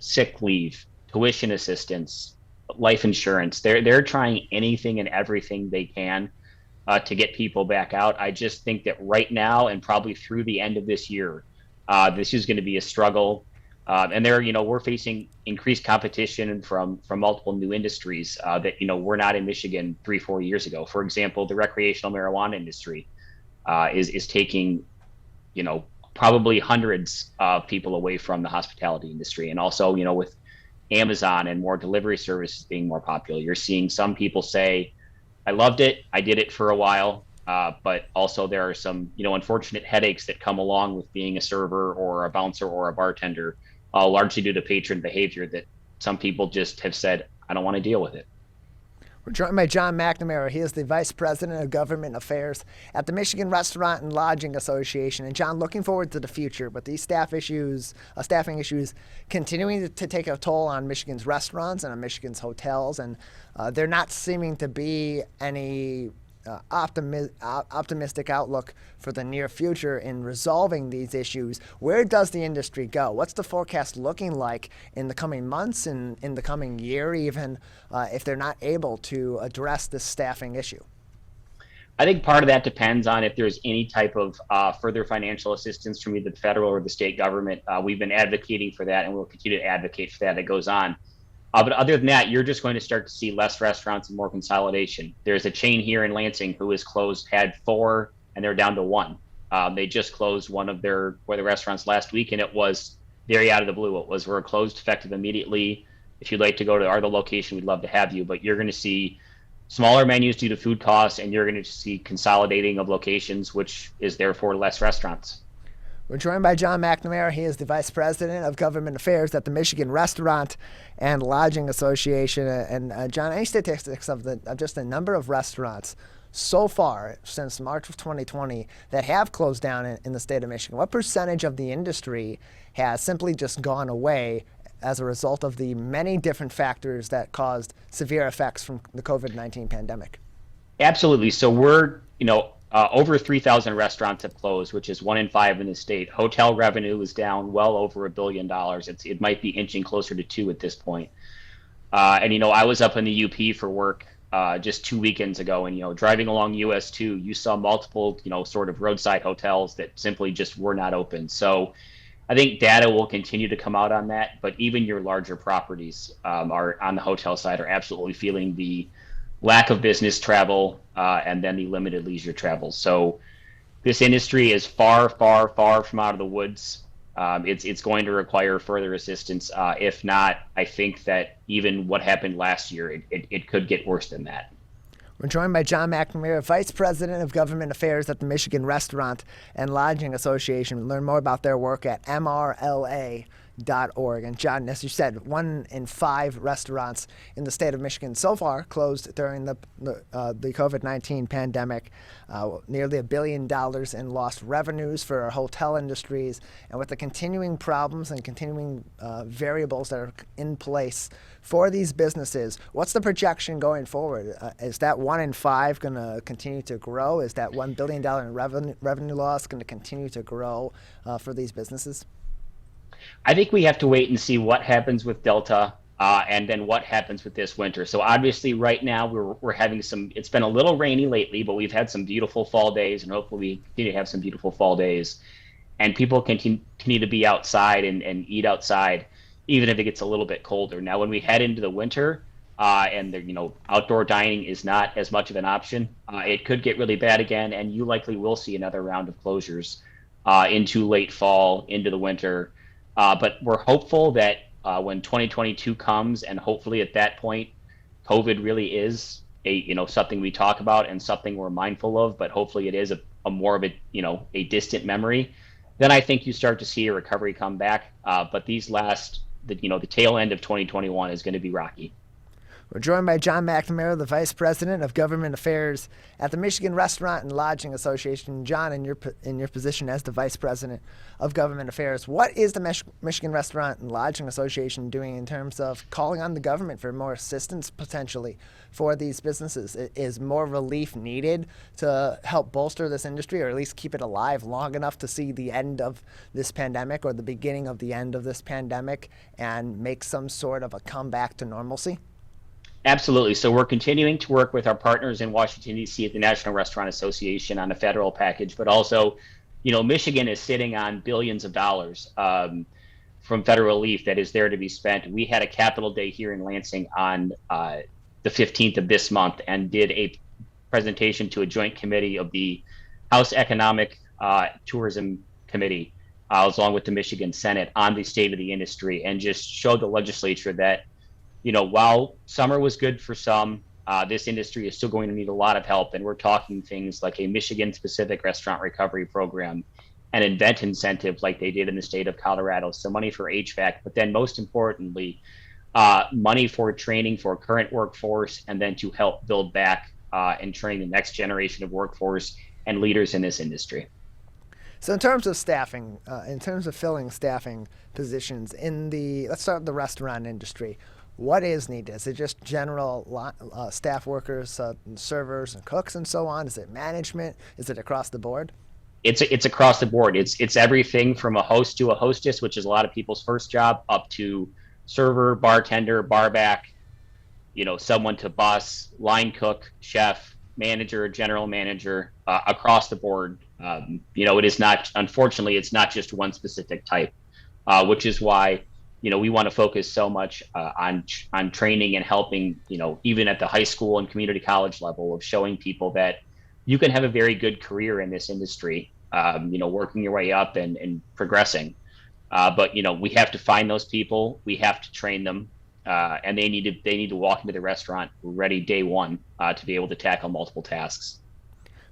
sick leave, tuition assistance, life insurance. They're trying anything and everything they can to get people back out. I just think that right now and probably through the end of this year, this is going to be a struggle. And we're facing increased competition from multiple new industries that, were not in Michigan 3-4 years ago. For example, the recreational marijuana industry is taking, probably hundreds of people away from the hospitality industry. And also, with Amazon and more delivery services being more popular, you're seeing some people say, I loved it, I did it for a while, but also there are some, unfortunate headaches that come along with being a server or a bouncer or a bartender, largely due to patron behavior that some people just have said, I don't want to deal with it. We're joined by John Mcnamara. He is the Vice President of Government Affairs at the Michigan Restaurant and Lodging Association. And John, looking forward to the future, but these staffing issues continuing to take a toll on Michigan's restaurants and on Michigan's hotels, and they're not seeming to be any optimistic outlook for the near future in resolving these issues. Where does the industry go? What's the forecast looking like in the coming months and in the coming year, even if they're not able to address this staffing issue? I think part of that depends on if there's any type of further financial assistance from either the federal or the state government. We've been advocating for that, and we'll continue to advocate for that. It goes on. But other than that, you're just going to start to see less restaurants and more consolidation. There's a chain here in Lansing who has closed, had 4, and they're down to 1. They just closed one of their restaurants last week, and it was very out of the blue. We're closed effective immediately. If you'd like to go to our other location, we'd love to have you. But you're going to see smaller menus due to food costs, and you're going to see consolidating of locations, which is therefore less restaurants. We're joined by John Mcnamara. He is the Vice President of Government Affairs at the Michigan Restaurant and Lodging Association. And John, any statistics of just the number of restaurants so far since March of 2020 that have closed down in the state of Michigan? What percentage of the industry has simply just gone away as a result of the many different factors that caused severe effects from the COVID-19 pandemic? Absolutely. So we're, over 3,000 restaurants have closed, which is 1 in 5 in the state. Hotel revenue is down well over $1 billion. It might be inching closer to 2 at this point. And I was up in the UP for work just 2 weekends ago, and driving along US 2, you saw multiple sort of roadside hotels that simply just were not open. So I think data will continue to come out on that, but even your larger properties are on the hotel side are absolutely feeling the lack of business travel, and then the limited leisure travel. So this industry is far, far, far from out of the woods. It's going to require further assistance. If not, I think that even what happened last year, it could get worse than that. We're joined by John Mcnamara, Vice President of Government Affairs at the Michigan Restaurant and Lodging Association. We learn more about their work at mrla.org. And John, as you said, 1 in 5 restaurants in the state of Michigan so far closed during the COVID-19 pandemic. Nearly $1 billion in lost revenues for our hotel industries. And with the continuing problems and continuing variables that are in place for these businesses, what's the projection going forward? Is that 1 in 5 going to continue to grow? Is that $1 billion in revenue loss going to continue to grow for these businesses? I think we have to wait and see what happens with Delta and then what happens with this winter. So obviously right now we're having it's been a little rainy lately, but we've had some beautiful fall days, and hopefully we continue to have some beautiful fall days. And people continue to be outside and eat outside, even if it gets a little bit colder. Now, when we head into the winter and outdoor dining is not as much of an option, it could get really bad again, and you likely will see another round of closures into late fall, into the winter. But we're hopeful that when 2022 comes, and hopefully at that point, COVID really is something we talk about and something we're mindful of, but hopefully it is a more of a distant memory, then I think you start to see a recovery come back. But these the tail end of 2021 is going to be rocky. We're joined by John McNamara, the Vice President of Government Affairs at the Michigan Restaurant and Lodging Association. John, in your position as the Vice President of Government Affairs, what is the Michigan Restaurant and Lodging Association doing in terms of calling on the government for more assistance potentially for these businesses? Is more relief needed to help bolster this industry, or at least keep it alive long enough to see the end of this pandemic or the beginning of the end of this pandemic and make some sort of a comeback to normalcy? Absolutely. So we're continuing to work with our partners in Washington, D.C. at the National Restaurant Association on a federal package, but also, Michigan is sitting on billions of dollars from federal relief that is there to be spent. We had a Capitol Day here in Lansing on the 15th of this month and did a presentation to a joint committee of the House Economic Tourism Committee, along with the Michigan Senate, on the state of the industry, and just showed the legislature that while summer was good for some, this industry is still going to need a lot of help. And we're talking things like a Michigan-specific restaurant recovery program, an event incentive like they did in the state of Colorado, some money for HVAC, but then most importantly, money for training for current workforce, and then to help build back and train the next generation of workforce and leaders in this industry. So in terms of staffing, in terms of filling staffing positions let's start with the restaurant industry. What is needed? Is it just general staff workers, servers and cooks and so on? Is it management? Is it across the board? It's across the board. It's everything from a host to a hostess, which is a lot of people's first job, up to server, bartender, barback, someone to boss, line cook, chef, manager, general manager, across the board. It is not, unfortunately, it's not just one specific type, which is why we want to focus so much on training and helping, even at the high school and community college level, of showing people that you can have a very good career in this industry, working your way up and progressing. But we have to find those people, we have to train them, and they need to walk into the restaurant ready day one to be able to tackle multiple tasks.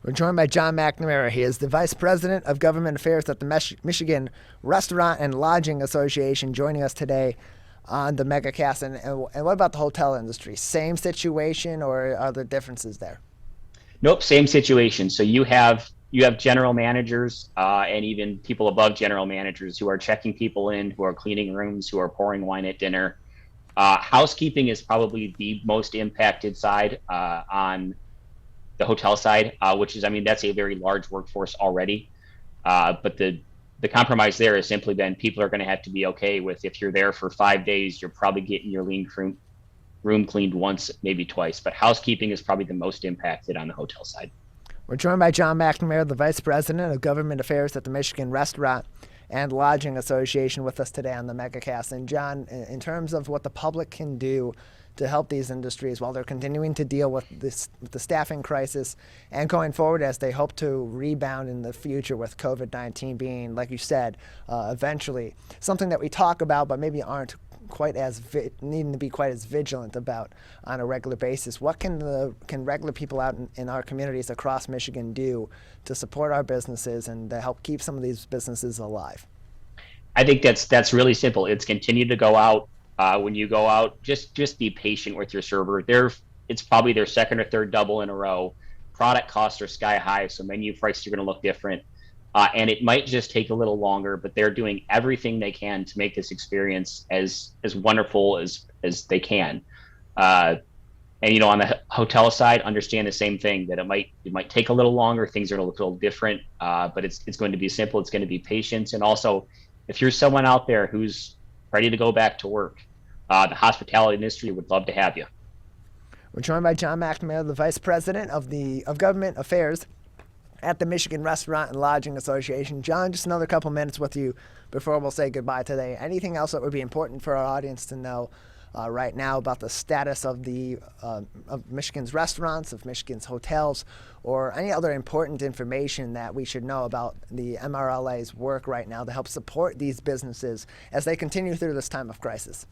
We're joined by John McNamara. He is the Vice President of Government Affairs at the Michigan Restaurant and Lodging Association, joining us today on the Megacast. And what about the hotel industry? Same situation, or are there differences there? Nope, same situation. So you have general managers and even people above general managers who are checking people in, who are cleaning rooms, who are pouring wine at dinner. Housekeeping is probably the most impacted side on the hotel side, which is, that's a very large workforce already. But the compromise there has simply been people are going to have to be okay with, if you're there for 5 days, you're probably getting your room cleaned once, maybe twice. But housekeeping is probably the most impacted on the hotel side. We're joined by John McNamara, the Vice President of Government Affairs at the Michigan Restaurant and Lodging Association, with us today on the Megacast. And John, in terms of what the public can do to help these industries while they're continuing to deal with the staffing crisis and going forward as they hope to rebound in the future, with COVID-19 being, like you said, eventually something that we talk about but maybe aren't quite as needing to be quite as vigilant about on a regular basis. What can regular people out in our communities across Michigan do to support our businesses and to help keep some of these businesses alive? I think that's really simple. It's continue to go out. When you go out, just be patient with your server. It's probably their second or third double in a row. Product costs are sky high, so menu prices are going to look different. And it might just take a little longer, but they're doing everything they can to make this experience as wonderful as they can. And on the hotel side, understand the same thing, that it might take a little longer. Things are going to look a little different, but it's going to be simple. It's going to be patience. And also, if you're someone out there who's ready to go back to work, the hospitality industry would love to have you. We're joined by John McNamara, the Vice President of Government Affairs at the Michigan Restaurant and Lodging Association. John, just another couple minutes with you before we'll say goodbye today. Anything else that would be important for our audience to know right now about the status of of Michigan's restaurants, of Michigan's hotels, or any other important information that we should know about the MRLA's work right now to help support these businesses as they continue through this time of crisis?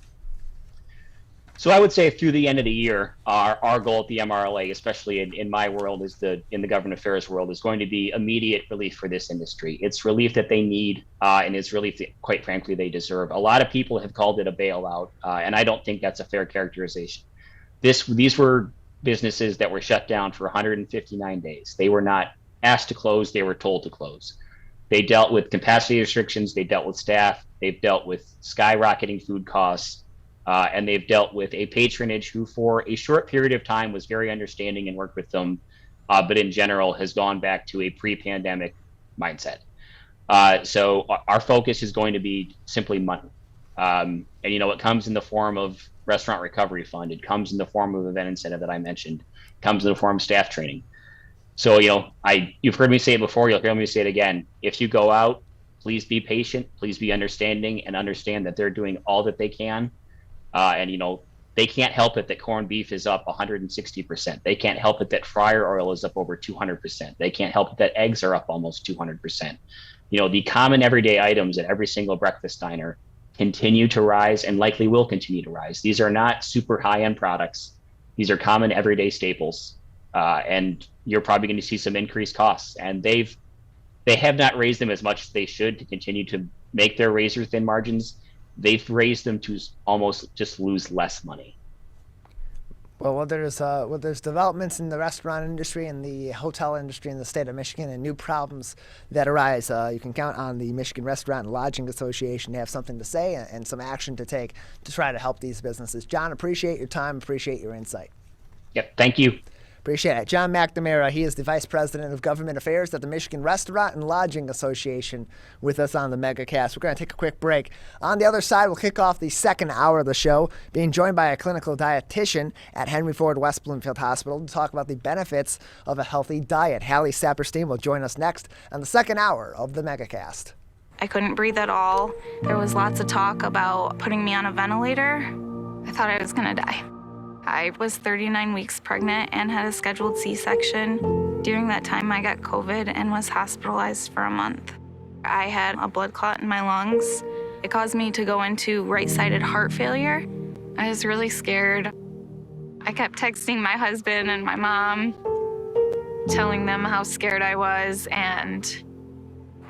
So I would say through the end of the year, our goal at the MRLA, especially in my world, in the government affairs world, is going to be immediate relief for this industry. It's relief that they need, and it's relief that, quite frankly, they deserve. A lot of people have called it a bailout, and I don't think that's a fair characterization. These were businesses that were shut down for 159 days. They were not asked to close, they were told to close. They dealt with capacity restrictions, they dealt with staff, they've dealt with skyrocketing food costs, and they've dealt with a patronage who for a short period of time was very understanding and worked with them, but in general has gone back to a pre-pandemic mindset. So our focus is going to be simply money. And it comes in the form of restaurant recovery fund. It comes in the form of event incentive that I mentioned. It comes in the form of staff training. So, you've heard me say it before, you'll hear me say it again. If you go out, please be patient, please be understanding, and understand that they're doing all that they can. And they can't help it that corned beef is up 160%. They can't help it that fryer oil is up over 200%. They can't help it that eggs are up almost 200%. The common everyday items at every single breakfast diner continue to rise and likely will continue to rise. These are not super high-end products. These are common everyday staples. And you're probably going to see some increased costs. And they have not raised them as much as they should to continue to make their razor thin margins. They've raised them to almost just lose less money. Well, there's developments in the restaurant industry and the hotel industry in the state of Michigan and new problems that arise, you can count on the Michigan Restaurant and Lodging Association to have something to say and some action to take to try to help these businesses. John, appreciate your time, appreciate your insight. Yep, thank you. Appreciate it. John Mcnamara, he is the Vice President of Government Affairs at the Michigan Restaurant and Lodging Association, with us on the Megacast. We're going to take a quick break. On the other side, we'll kick off the second hour of the show, being joined by a clinical dietitian at Henry Ford West Bloomfield Hospital to talk about the benefits of a healthy diet. Halle Saperstein will join us next on the second hour of the Megacast. I couldn't breathe at all. There was lots of talk about putting me on a ventilator. I thought I was going to die. I was 39 weeks pregnant and had a scheduled C-section. During that time, I got COVID and was hospitalized for a month. I had a blood clot in my lungs. It caused me to go into right-sided heart failure. I was really scared. I kept texting my husband and my mom, telling them how scared I was, and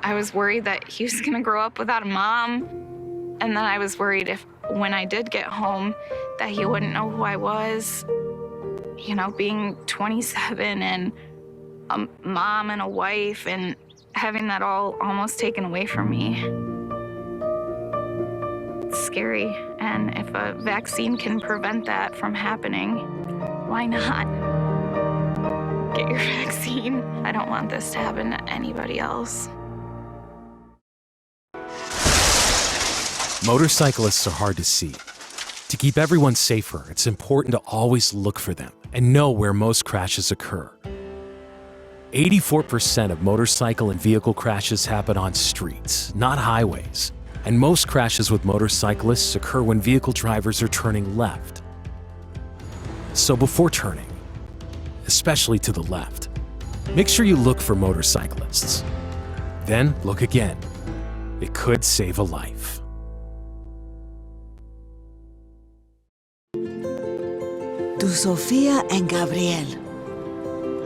I was worried that he was gonna grow up without a mom. And then I was worried if, when I did get home, that he wouldn't know who I was. Being 27 and a mom and a wife and having that all almost taken away from me. It's scary, and if a vaccine can prevent that from happening, why not? Get your vaccine. I don't want this to happen to anybody else. Motorcyclists are hard to see. To keep everyone safer, it's important to always look for them and know where most crashes occur. 84% of motorcycle and vehicle crashes happen on streets, not highways. And most crashes with motorcyclists occur when vehicle drivers are turning left. So before turning, especially to the left, make sure you look for motorcyclists. Then look again. It could save a life. To Sophia and Gabriel.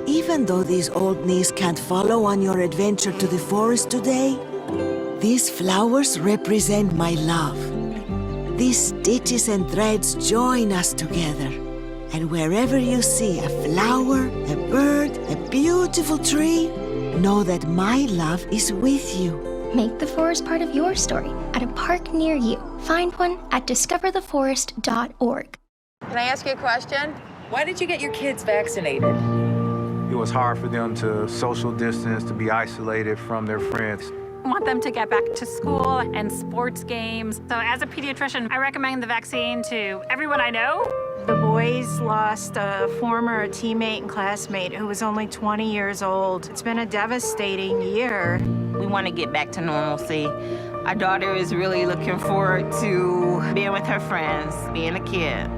Even though these old knees can't follow on your adventure to the forest today, these flowers represent my love. These stitches and threads join us together. And wherever you see a flower, a bird, a beautiful tree, know that my love is with you. Make the forest part of your story at a park near you. Find one at discovertheforest.org. Can I ask you a question? Why did you get your kids vaccinated? It was hard for them to social distance, to be isolated from their friends. I want them to get back to school and sports games. So as a pediatrician, I recommend the vaccine to everyone I know. The boys lost a former teammate and classmate who was only 20 years old. It's been a devastating year. We want to get back to normalcy. Our daughter is really looking forward to being with her friends, being a kid.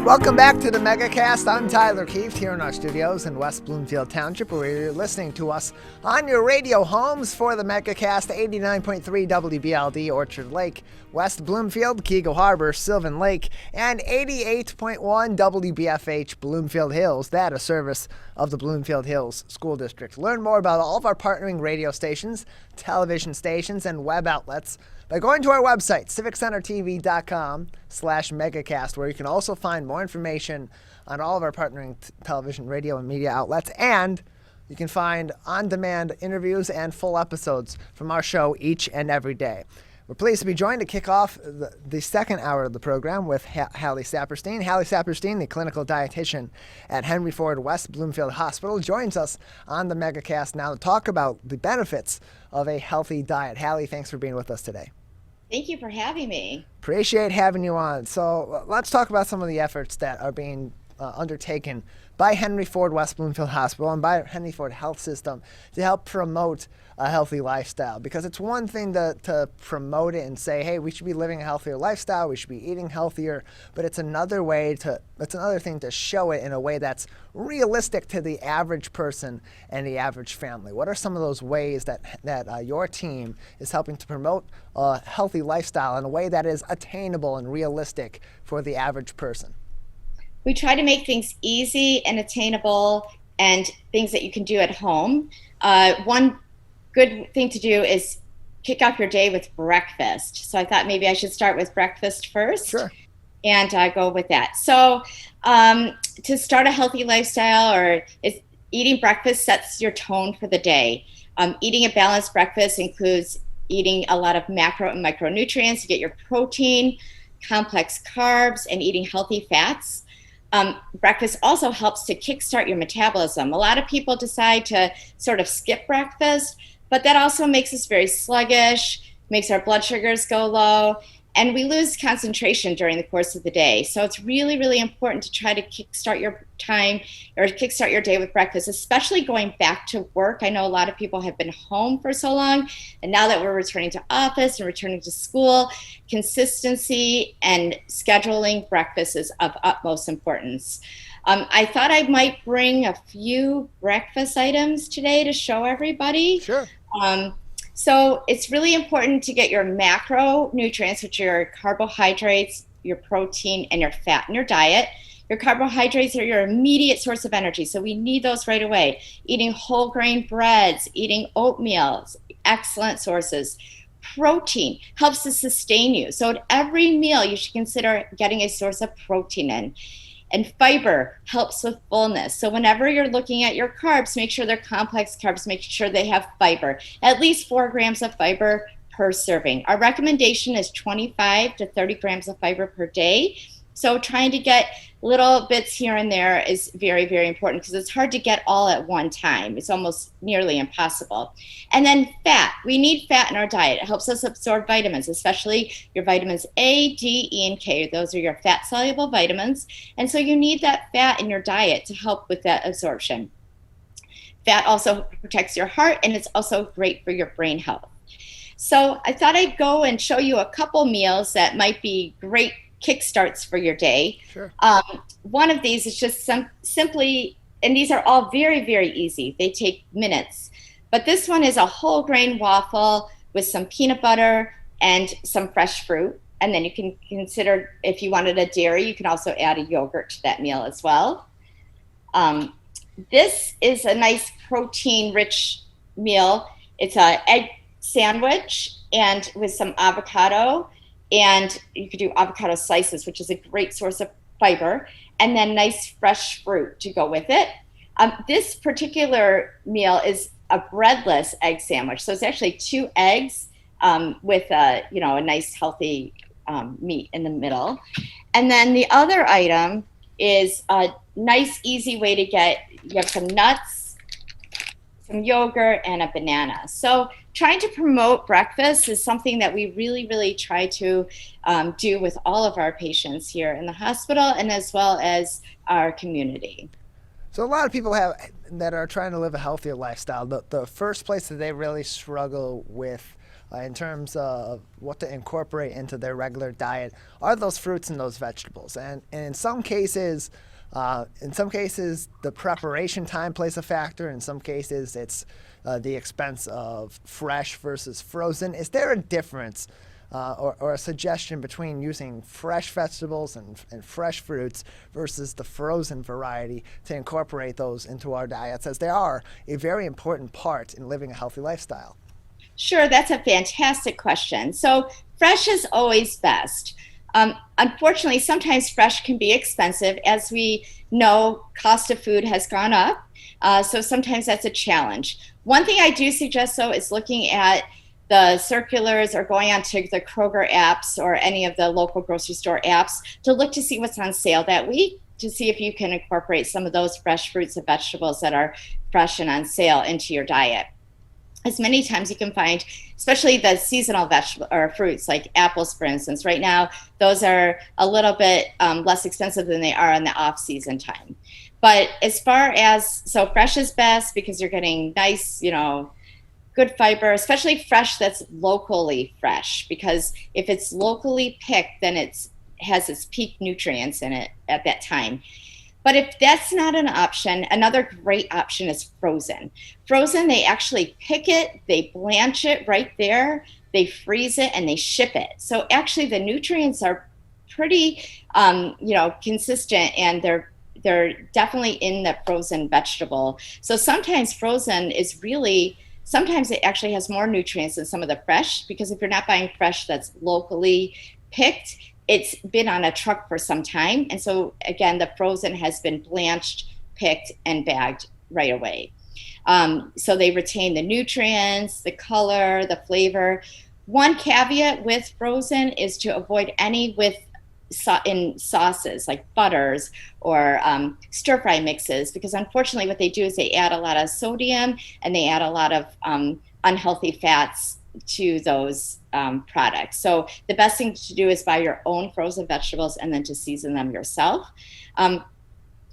Welcome back to the Megacast. I'm Tyler Keefe here in our studios in West Bloomfield Township, where you're listening to us on your radio homes for the Megacast. 89.3 WBLD, Orchard Lake, West Bloomfield, Keego Harbor, Sylvan Lake, and 88.1 WBFH, Bloomfield Hills. That a service of the Bloomfield Hills School District. Learn more about all of our partnering radio stations, television stations, and web outlets by going to our website, civiccentertv.com/megacast, where you can also find more information on all of our partnering television, radio, and media outlets. And you can find on-demand interviews and full episodes from our show each and every day. We're pleased to be joined to kick off the second hour of the program with Halle Saperstein. Halle Saperstein, the clinical dietitian at Henry Ford West Bloomfield Hospital, joins us on the Megacast now to talk about the benefits of a healthy diet. Halle, thanks for being with us today. Thank you for having me. Appreciate having you on. So let's talk about some of the efforts that are being undertaken by Henry Ford West Bloomfield Hospital and by Henry Ford Health System to help promote a healthy lifestyle. Because it's one thing to promote it and say, hey, we should be living a healthier lifestyle, we should be eating healthier, but it's another thing to show it in a way that's realistic to the average person and the average family. What are some of those ways that your team is helping to promote a healthy lifestyle in a way that is attainable and realistic for the average person? We try to make things easy and attainable and things that you can do at home. One good thing to do is kick off your day with breakfast. So I thought maybe I should start with breakfast first. Sure. And go with that. So to start a healthy lifestyle eating breakfast sets your tone for the day. Eating a balanced breakfast includes eating a lot of macro and micronutrients to get your protein, complex carbs, and eating healthy fats. Breakfast also helps to kickstart your metabolism. A lot of people decide to sort of skip breakfast, but that also makes us very sluggish, makes our blood sugars go low, and we lose concentration during the course of the day. So it's really, really important to try to kickstart your time or kickstart your day with breakfast, especially going back to work. I know a lot of people have been home for so long, and now that we're returning to office and returning to school, consistency and scheduling breakfast is of utmost importance. I thought I might bring a few breakfast items today to show everybody. Sure. So it's really important to get your macronutrients, which are your carbohydrates, your protein, and your fat in your diet. Your carbohydrates are your immediate source of energy, so we need those right away. Eating whole grain breads, eating oatmeal, excellent sources. Protein helps to sustain you. So at every meal, you should consider getting a source of protein in. And fiber helps with fullness. So whenever you're looking at your carbs, make sure they're complex carbs, make sure they have fiber, at least 4 grams of fiber per serving. Our recommendation is 25 to 30 grams of fiber per day. So trying to get little bits here and there is very, very important because it's hard to get all at one time. It's almost nearly impossible. And then fat. We need fat in our diet. It helps us absorb vitamins, especially your vitamins A, D, E, and K. Those are your fat-soluble vitamins. And so you need that fat in your diet to help with that absorption. Fat also protects your heart, and it's also great for your brain health. So I thought I'd go and show you a couple meals that might be great kickstarts for your day. Sure. One of these is just simply, and these are all very, very easy. They take minutes. But this one is a whole grain waffle with some peanut butter and some fresh fruit. And then you can consider, if you wanted a dairy, you can also add a yogurt to that meal as well. This is a nice protein-rich meal. It's an egg sandwich and with some avocado. And you could do avocado slices, which is a great source of fiber, and then nice fresh fruit to go with it. This particular meal is a breadless egg sandwich. So it's actually 2 eggs with a nice healthy meat in the middle. And then the other item is a nice, easy way to you have some nuts, some yogurt, and a banana. So trying to promote breakfast is something that we really, really try to do with all of our patients here in the hospital and as well as our community. So a lot of people that are trying to live a healthier lifestyle, the first place that they really struggle with in terms of what to incorporate into their regular diet are those fruits and those vegetables. And in some cases, the preparation time plays a factor. In some cases, it's the expense of fresh versus frozen. Is there a difference or a suggestion between using fresh vegetables and fresh fruits versus the frozen variety to incorporate those into our diets, as they are a very important part in living a healthy lifestyle? Sure, that's a fantastic question. So fresh is always best. Unfortunately, sometimes fresh can be expensive. As we know, cost of food has gone up. So sometimes that's a challenge. One thing I do suggest, though, is looking at the circulars or going onto the Kroger apps or any of the local grocery store apps to look to see what's on sale that week, to see if you can incorporate some of those fresh fruits and vegetables that are fresh and on sale into your diet. As many times you can find, especially the seasonal vegetable or fruits like apples, for instance. Right now, those are a little bit less expensive than they are in the off-season time. But as far as, so fresh is best because you're getting nice, good fiber, especially fresh that's locally fresh, because if it's locally picked, then it has its peak nutrients in it at that time. But if that's not an option, another great option is frozen. Frozen, they actually pick it, they blanch it right there, they freeze it, and they ship it. So actually the nutrients are pretty, consistent, and they're definitely in the frozen vegetable. So sometimes frozen is really, sometimes it actually has more nutrients than some of the fresh, because if you're not buying fresh that's locally picked, it's been on a truck for some time. And so again, the frozen has been blanched, picked, and bagged right away. So they retain the nutrients, the color, the flavor. One caveat with frozen is to avoid any in sauces like butters or stir fry mixes, because unfortunately what they do is they add a lot of sodium and they add a lot of unhealthy fats to those products. So the best thing to do is buy your own frozen vegetables and then to season them yourself.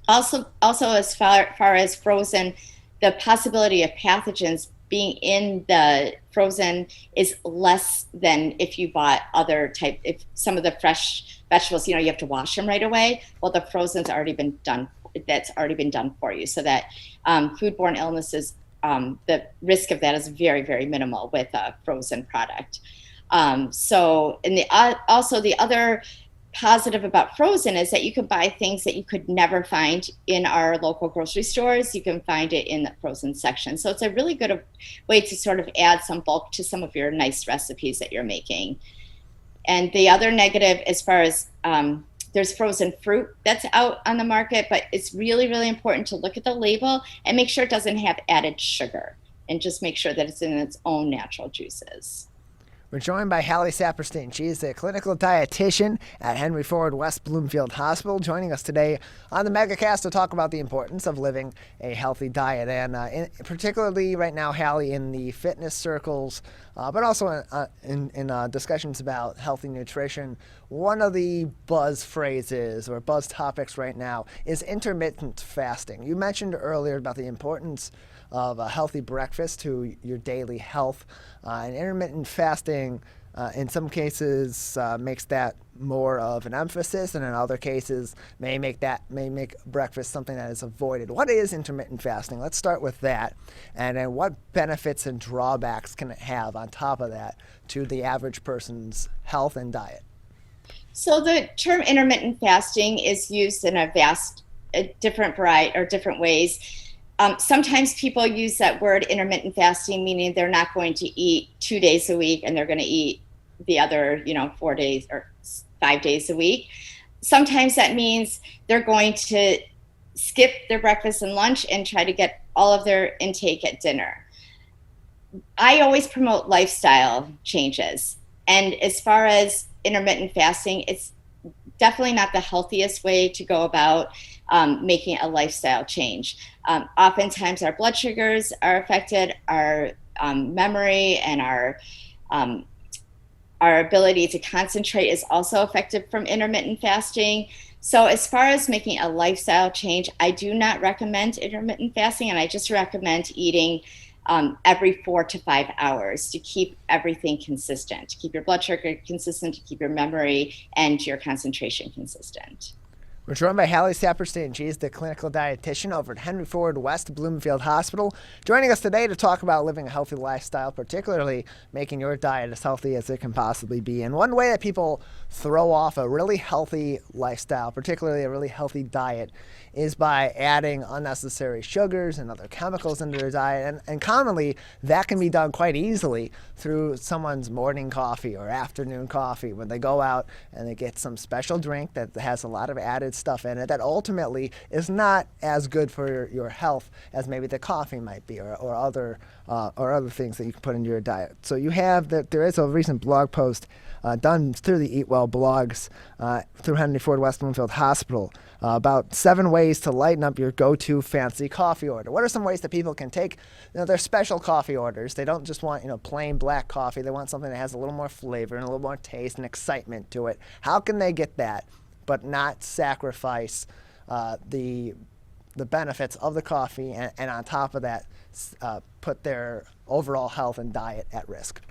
Also as far as frozen, the possibility of pathogens being in the frozen is less than if you bought if some of the fresh vegetables, you have to wash them right away. Well, the frozen's already been done. That's already been done for you. So that foodborne illnesses, the risk of that is very, very minimal with a frozen product. Also the other positive about frozen is that you can buy things that you could never find in our local grocery stores. You can find it in the frozen section. So it's a really good way to sort of add some bulk to some of your nice recipes that you're making. And the other negative, as far as there's frozen fruit that's out on the market, but it's really, really important to look at the label and make sure it doesn't have added sugar, and just make sure that it's in its own natural juices. We're joined by Halle Saperstein. She is a clinical dietitian at Henry Ford West Bloomfield Hospital, joining us today on the Megacast to talk about the importance of living a healthy diet. And particularly right now, Halle, in the fitness circles, but also in discussions about healthy nutrition, one of the buzz phrases or buzz topics right now is intermittent fasting. You mentioned earlier about the importance of a healthy breakfast to your daily health. And intermittent fasting, in some cases, makes that more of an emphasis, and in other cases, may make breakfast something that is avoided. What is intermittent fasting? Let's start with that. And then what benefits and drawbacks can it have on top of that to the average person's health and diet? So the term intermittent fasting is used in a different variety or different ways. Sometimes people use that word intermittent fasting, meaning they're not going to eat 2 days a week and they're going to eat the other, 4 days or 5 days a week. Sometimes that means they're going to skip their breakfast and lunch and try to get all of their intake at dinner. I always promote lifestyle changes. And as far as intermittent fasting, it's definitely not the healthiest way to go about making a lifestyle change. Oftentimes our blood sugars are affected, our memory and our ability to concentrate is also affected from intermittent fasting. So as far as making a lifestyle change, I do not recommend intermittent fasting, and I just recommend eating every 4 to 5 hours to keep everything consistent, to keep your blood sugar consistent, to keep your memory and your concentration consistent. We're joined by Halle Saperstein. She is the clinical dietitian over at Henry Ford West Bloomfield Hospital, joining us today to talk about living a healthy lifestyle, particularly making your diet as healthy as it can possibly be. And one way that people throw off a really healthy lifestyle, particularly a really healthy diet, is by adding unnecessary sugars and other chemicals into their diet. And commonly, that can be done quite easily through someone's morning coffee or afternoon coffee when they go out and they get some special drink that has a lot of added stuff in it that ultimately is not as good for your health as maybe the coffee might be, or other things that you can put into your diet. So you have that. There is a recent blog post done through the Eat Well blogs through Henry Ford West Bloomfield Hospital about 7 ways to lighten up your go-to fancy coffee order. What are some ways that people can take their special coffee orders? They don't just want plain black coffee. They want something that has a little more flavor and a little more taste and excitement to it. How can they get that but not sacrifice the benefits of the coffee, and on top of that put their overall health and diet at risk?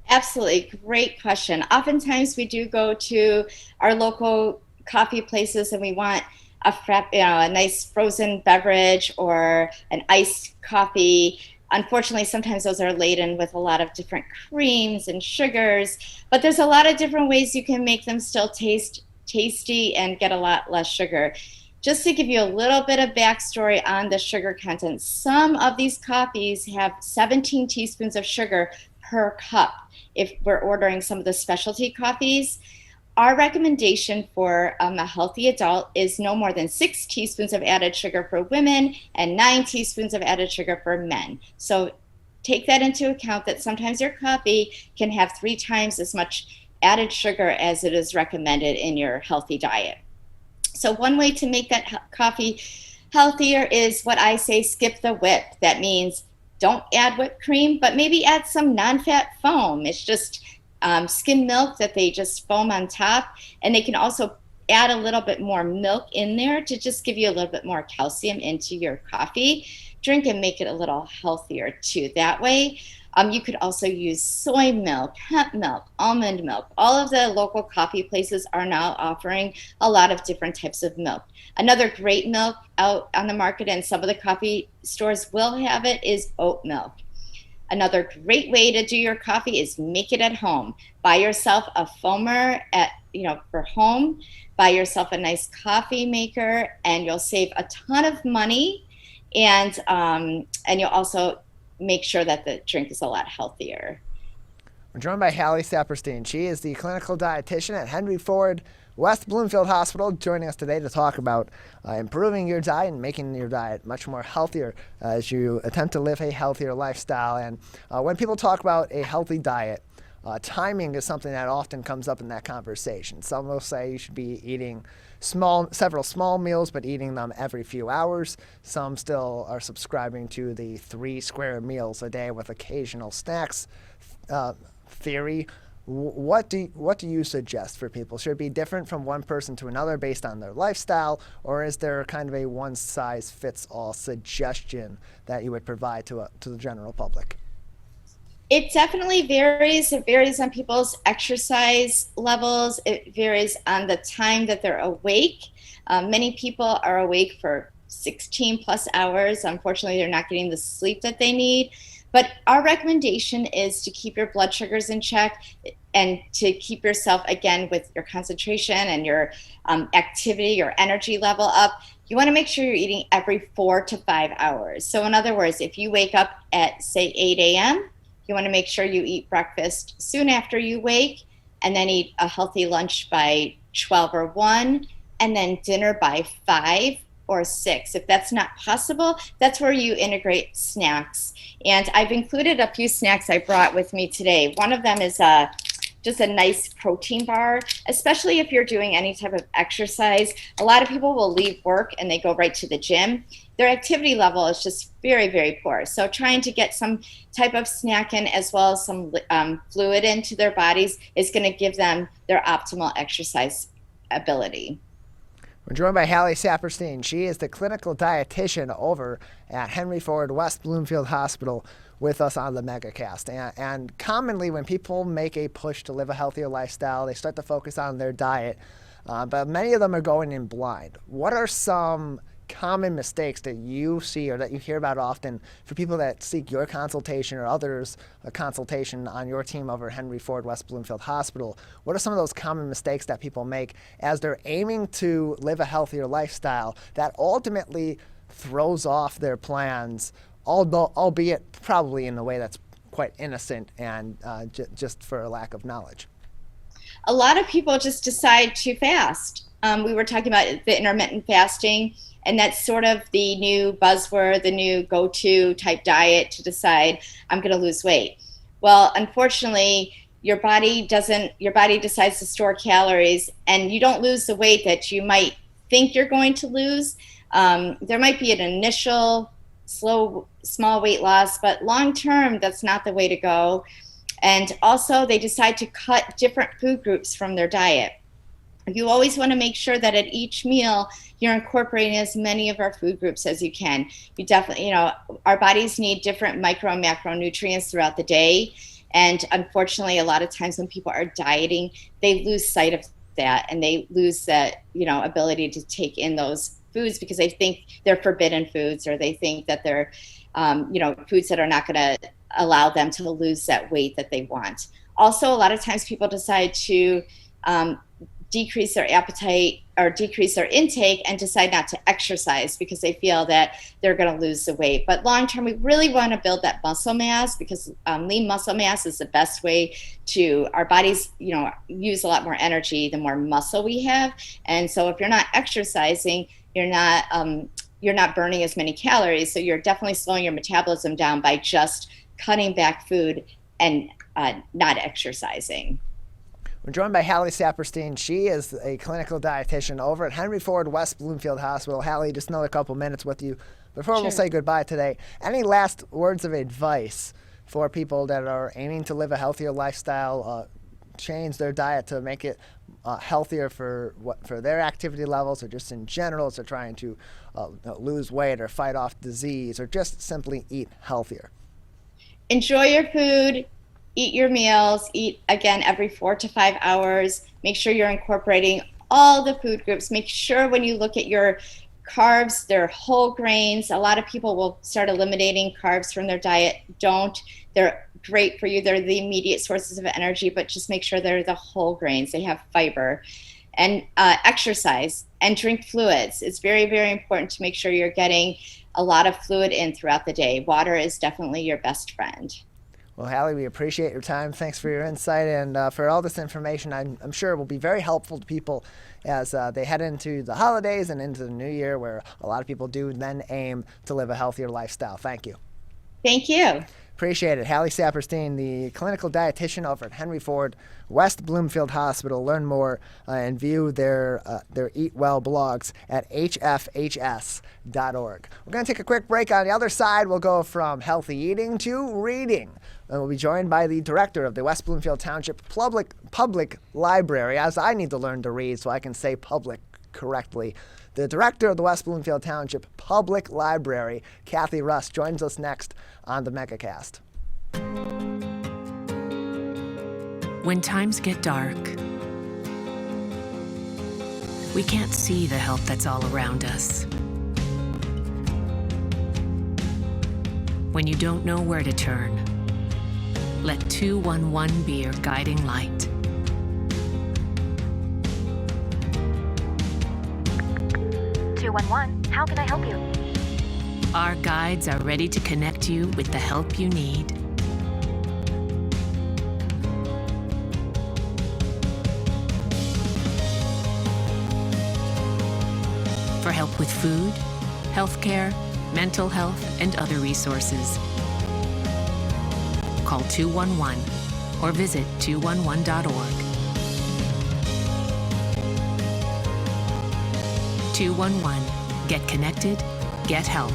Absolutely. Great question. Oftentimes we do go to our local coffee places and we want a nice frozen beverage or an iced coffee. Unfortunately, sometimes those are laden with a lot of different creams and sugars, but there's a lot of different ways you can make them still taste tasty and get a lot less sugar. Just to give you a little bit of backstory on the sugar content, some of these coffees have 17 teaspoons of sugar per cup. If we're ordering some of the specialty coffees, our recommendation for a healthy adult is no more than 6 teaspoons of added sugar for women and 9 teaspoons of added sugar for men. So take that into account, that sometimes your coffee can have 3 times as much added sugar as it is recommended in your healthy diet. So one way to make that coffee healthier is what I say, skip the whip. That means don't add whipped cream, but maybe add some non-fat foam. It's just skim milk that they just foam on top. And they can also add a little bit more milk in there to just give you a little bit more calcium into your coffee drink and make it a little healthier too. That way, you could also use soy milk, hemp milk, almond milk. All of the local coffee places are now offering a lot of different types of milk. Another great milk out on the market, and some of the coffee stores will have it, is oat milk. Another great way to do your coffee is make it at home. Buy yourself a foamer for home. Buy yourself a nice coffee maker, and you'll save a ton of money. And you'll also make sure that the drink is a lot healthier. We're joined by Halle Saperstein. She is the clinical dietitian at Henry Ford West Bloomfield Hospital, joining us today to talk about improving your diet and making your diet much more healthier as you attempt to live a healthier lifestyle. And when people talk about a healthy diet, timing is something that often comes up in that conversation. Some will say you should be eating several small meals, but eating them every few hours. Some still are subscribing to the 3 square meals a day with occasional snacks theory. What do you suggest for people? Should it be different from one person to another based on their lifestyle, or is there kind of a one-size-fits-all suggestion that you would provide to the general public? It definitely varies. It varies on people's exercise levels. It varies on the time that they're awake. Many people are awake for 16 plus hours. Unfortunately, they're not getting the sleep that they need. But our recommendation is to keep your blood sugars in check and to keep yourself, again, with your concentration and your activity, your energy level up. You want to make sure you're eating every 4 to 5 hours. So in other words, if you wake up at, say, 8 a.m., you want to make sure you eat breakfast soon after you wake, and then eat a healthy lunch by 12 or 1, and then dinner by 5 or 6. If that's not possible, that's where you integrate snacks. And I've included a few snacks I brought with me today. One of them is just a nice protein bar, especially if you're doing any type of exercise. A lot of people will leave work and they go right to the gym. Their activity level is just very, very poor. So trying to get some type of snack in as well as some fluid into their bodies is going to give them their optimal exercise ability. We're joined by Halle Saperstein. She is the clinical dietitian over at Henry Ford West Bloomfield Hospital with us on the Megacast. And commonly when people make a push to live a healthier lifestyle, they start to focus on their diet, but many of them are going in blind. What are some common mistakes that you see or that you hear about often for people that seek your consultation or others a consultation on your team over at Henry Ford West Bloomfield Hospital? What are some of those common mistakes that people make as they're aiming to live a healthier lifestyle that ultimately throws off their plans, albeit probably in a way that's quite innocent and just for a lack of knowledge? A lot of people just decide to fast. We were talking about the intermittent fasting, and that's sort of the new buzzword, the new go-to type diet to decide I'm going to lose weight. Well, unfortunately, your body decides to store calories, and you don't lose the weight that you might think you're going to lose. There might be an initial small weight loss, but long-term, that's not the way to go. And also, they decide to cut different food groups from their diet. You always want to make sure that at each meal, you're incorporating as many of our food groups as you can. You definitely, our bodies need different micro and macronutrients throughout the day. And unfortunately, a lot of times when people are dieting, they lose sight of that, and they lose that, ability to take in those foods because they think they're forbidden foods, or they think that they're, foods that are not going to allow them to lose that weight that they want. Also, a lot of times people decide to decrease their appetite or decrease their intake and decide not to exercise because they feel that they're going to lose the weight. But long term, we really want to build that muscle mass because lean muscle mass is the best way to, our bodies, use a lot more energy the more muscle we have. And so if you're not exercising, you're not burning as many calories. So you're definitely slowing your metabolism down by just cutting back food and not exercising. We're joined by Halle Saperstein. She is a clinical dietitian over at Henry Ford West Bloomfield Hospital. Halle, just another couple minutes with you before we'll say goodbye today. Any last words of advice for people that are aiming to live a healthier lifestyle, change their diet to make it healthier for their activity levels, or just in general as they're trying to lose weight or fight off disease, or just simply eat healthier? Enjoy your food. Eat your meals, eat again every 4 to 5 hours. Make sure you're incorporating all the food groups. Make sure when you look at your carbs, they're whole grains. A lot of people will start eliminating carbs from their diet. Don't. They're great for you. They're the immediate sources of energy, but just make sure they're the whole grains. They have fiber. And exercise and drink fluids. It's very, very important to make sure you're getting a lot of fluid in throughout the day. Water is definitely your best friend. Well, Halle, we appreciate your time. Thanks for your insight and for all this information. I'm sure it will be very helpful to people as they head into the holidays and into the new year, where a lot of people do then aim to live a healthier lifestyle. Thank you. Thank you. Appreciate it. Halle Saperstein, the clinical dietitian over at Henry Ford West Bloomfield Hospital. Learn more and view their Eat Well blogs at hfhs.org. We're going to take a quick break. On the other side, we'll go from healthy eating to reading. And we'll be joined by the director of the West Bloomfield Township Public Library, as I need to learn to read so I can say public correctly. The director of the West Bloomfield Township Public Library, Kathy Russ, joins us next on the Megacast. When times get dark, we can't see the help that's all around us. When you don't know where to turn, let 211 be your guiding light. How can I help you? Our guides are ready to connect you with the help you need. For help with food, healthcare, mental health, and other resources. Call 211 or visit 211.org. 211. Get connected, get help.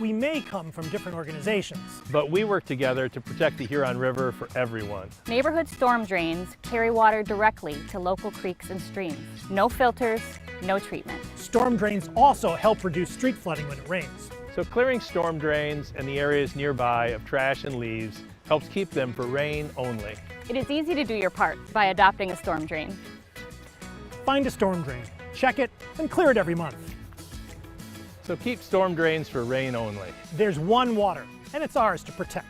we may come from different organizations. But we work together to protect the Huron River for everyone. Neighborhood storm drains carry water directly to local creeks and streams. No filters, no treatment. Storm drains also help reduce street flooding when it rains. So clearing storm drains and the areas nearby of trash and leaves helps keep them for rain only. It is easy to do your part by adopting a storm drain. Find a storm drain, check it, and clear it every month. So keep storm drains for rain only. There's one water, and it's ours to protect.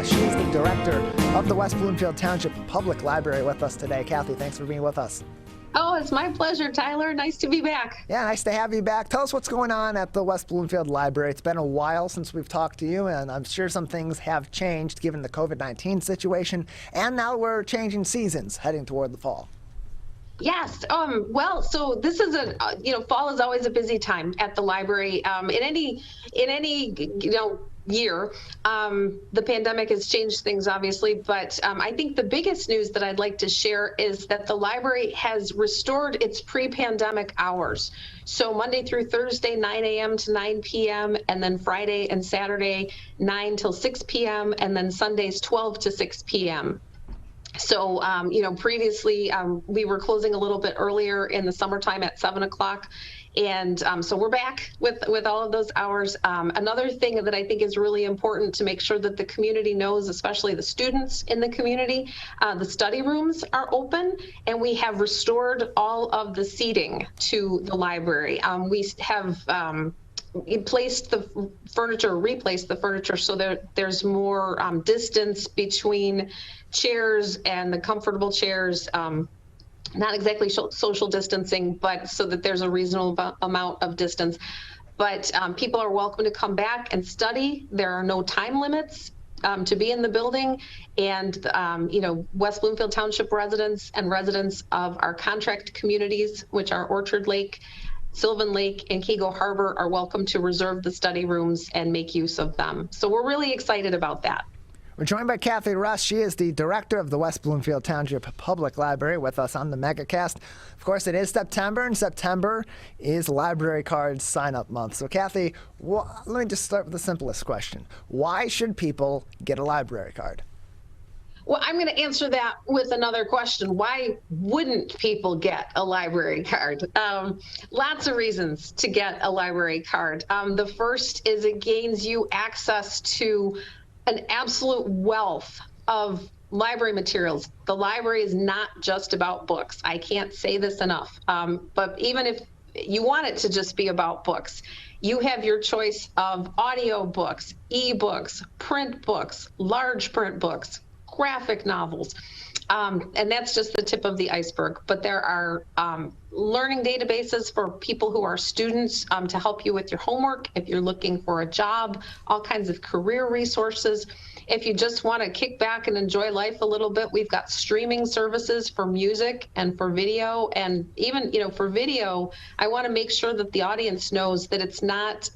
She's the director of the West Bloomfield Township Public Library with us today. Kathy, thanks for being with us. Oh, it's my pleasure, Tyler. Nice to be back. Yeah, nice to have you back. Tell us what's going on at the West Bloomfield Library. It's been a while since we've talked to you, and I'm sure some things have changed given the COVID-19 situation. And now we're changing seasons, heading toward the fall. Yes. Well, so this is fall is always a busy time at the library. In any year, the pandemic has changed things, obviously, but I think the biggest news that I'd like to share is that the library has restored its pre-pandemic hours. So Monday through Thursday, 9 a.m. to 9 p.m., and then Friday and Saturday, 9 till 6 p.m., and then Sundays, 12 to 6 p.m. So, previously we were closing a little bit earlier in the summertime at 7 o'clock. And so we're back with all of those hours. Another thing that I think is really important to make sure that the community knows, especially the students in the community, the study rooms are open, and we have restored all of the seating to the library. We have replaced the furniture so there's more distance between chairs and the comfortable chairs. Not exactly social distancing, but so that there's a reasonable amount of distance. But people are welcome to come back and study. There are no time limits to be in the building. And, West Bloomfield Township residents and residents of our contract communities, which are Orchard Lake, Sylvan Lake, and Kego Harbor, are welcome to reserve the study rooms and make use of them. So we're really excited about that. We're joined by Kathy Russ. She is the director of the West Bloomfield Township Public Library with us on the Megacast. Of course, it is September, and September is library card sign-up month. So, Kathy, let me just start with the simplest question. Why should people get a library card? Well, I'm going to answer that with another question. Why wouldn't people get a library card? Lots of reasons to get a library card. The first is it gains you access to an absolute wealth of library materials. The library is not just about books. I can't say this enough. But even if you want it to just be about books, you have your choice of audio books, e-books, print books, large print books, graphic novels. And that's just the tip of the iceberg. But there are learning databases for people who are students to help you with your homework. If you're looking for a job, all kinds of career resources. If you just want to kick back and enjoy life a little bit, we've got streaming services for music and for video. And even, for video, I want to make sure that the audience knows that it's not,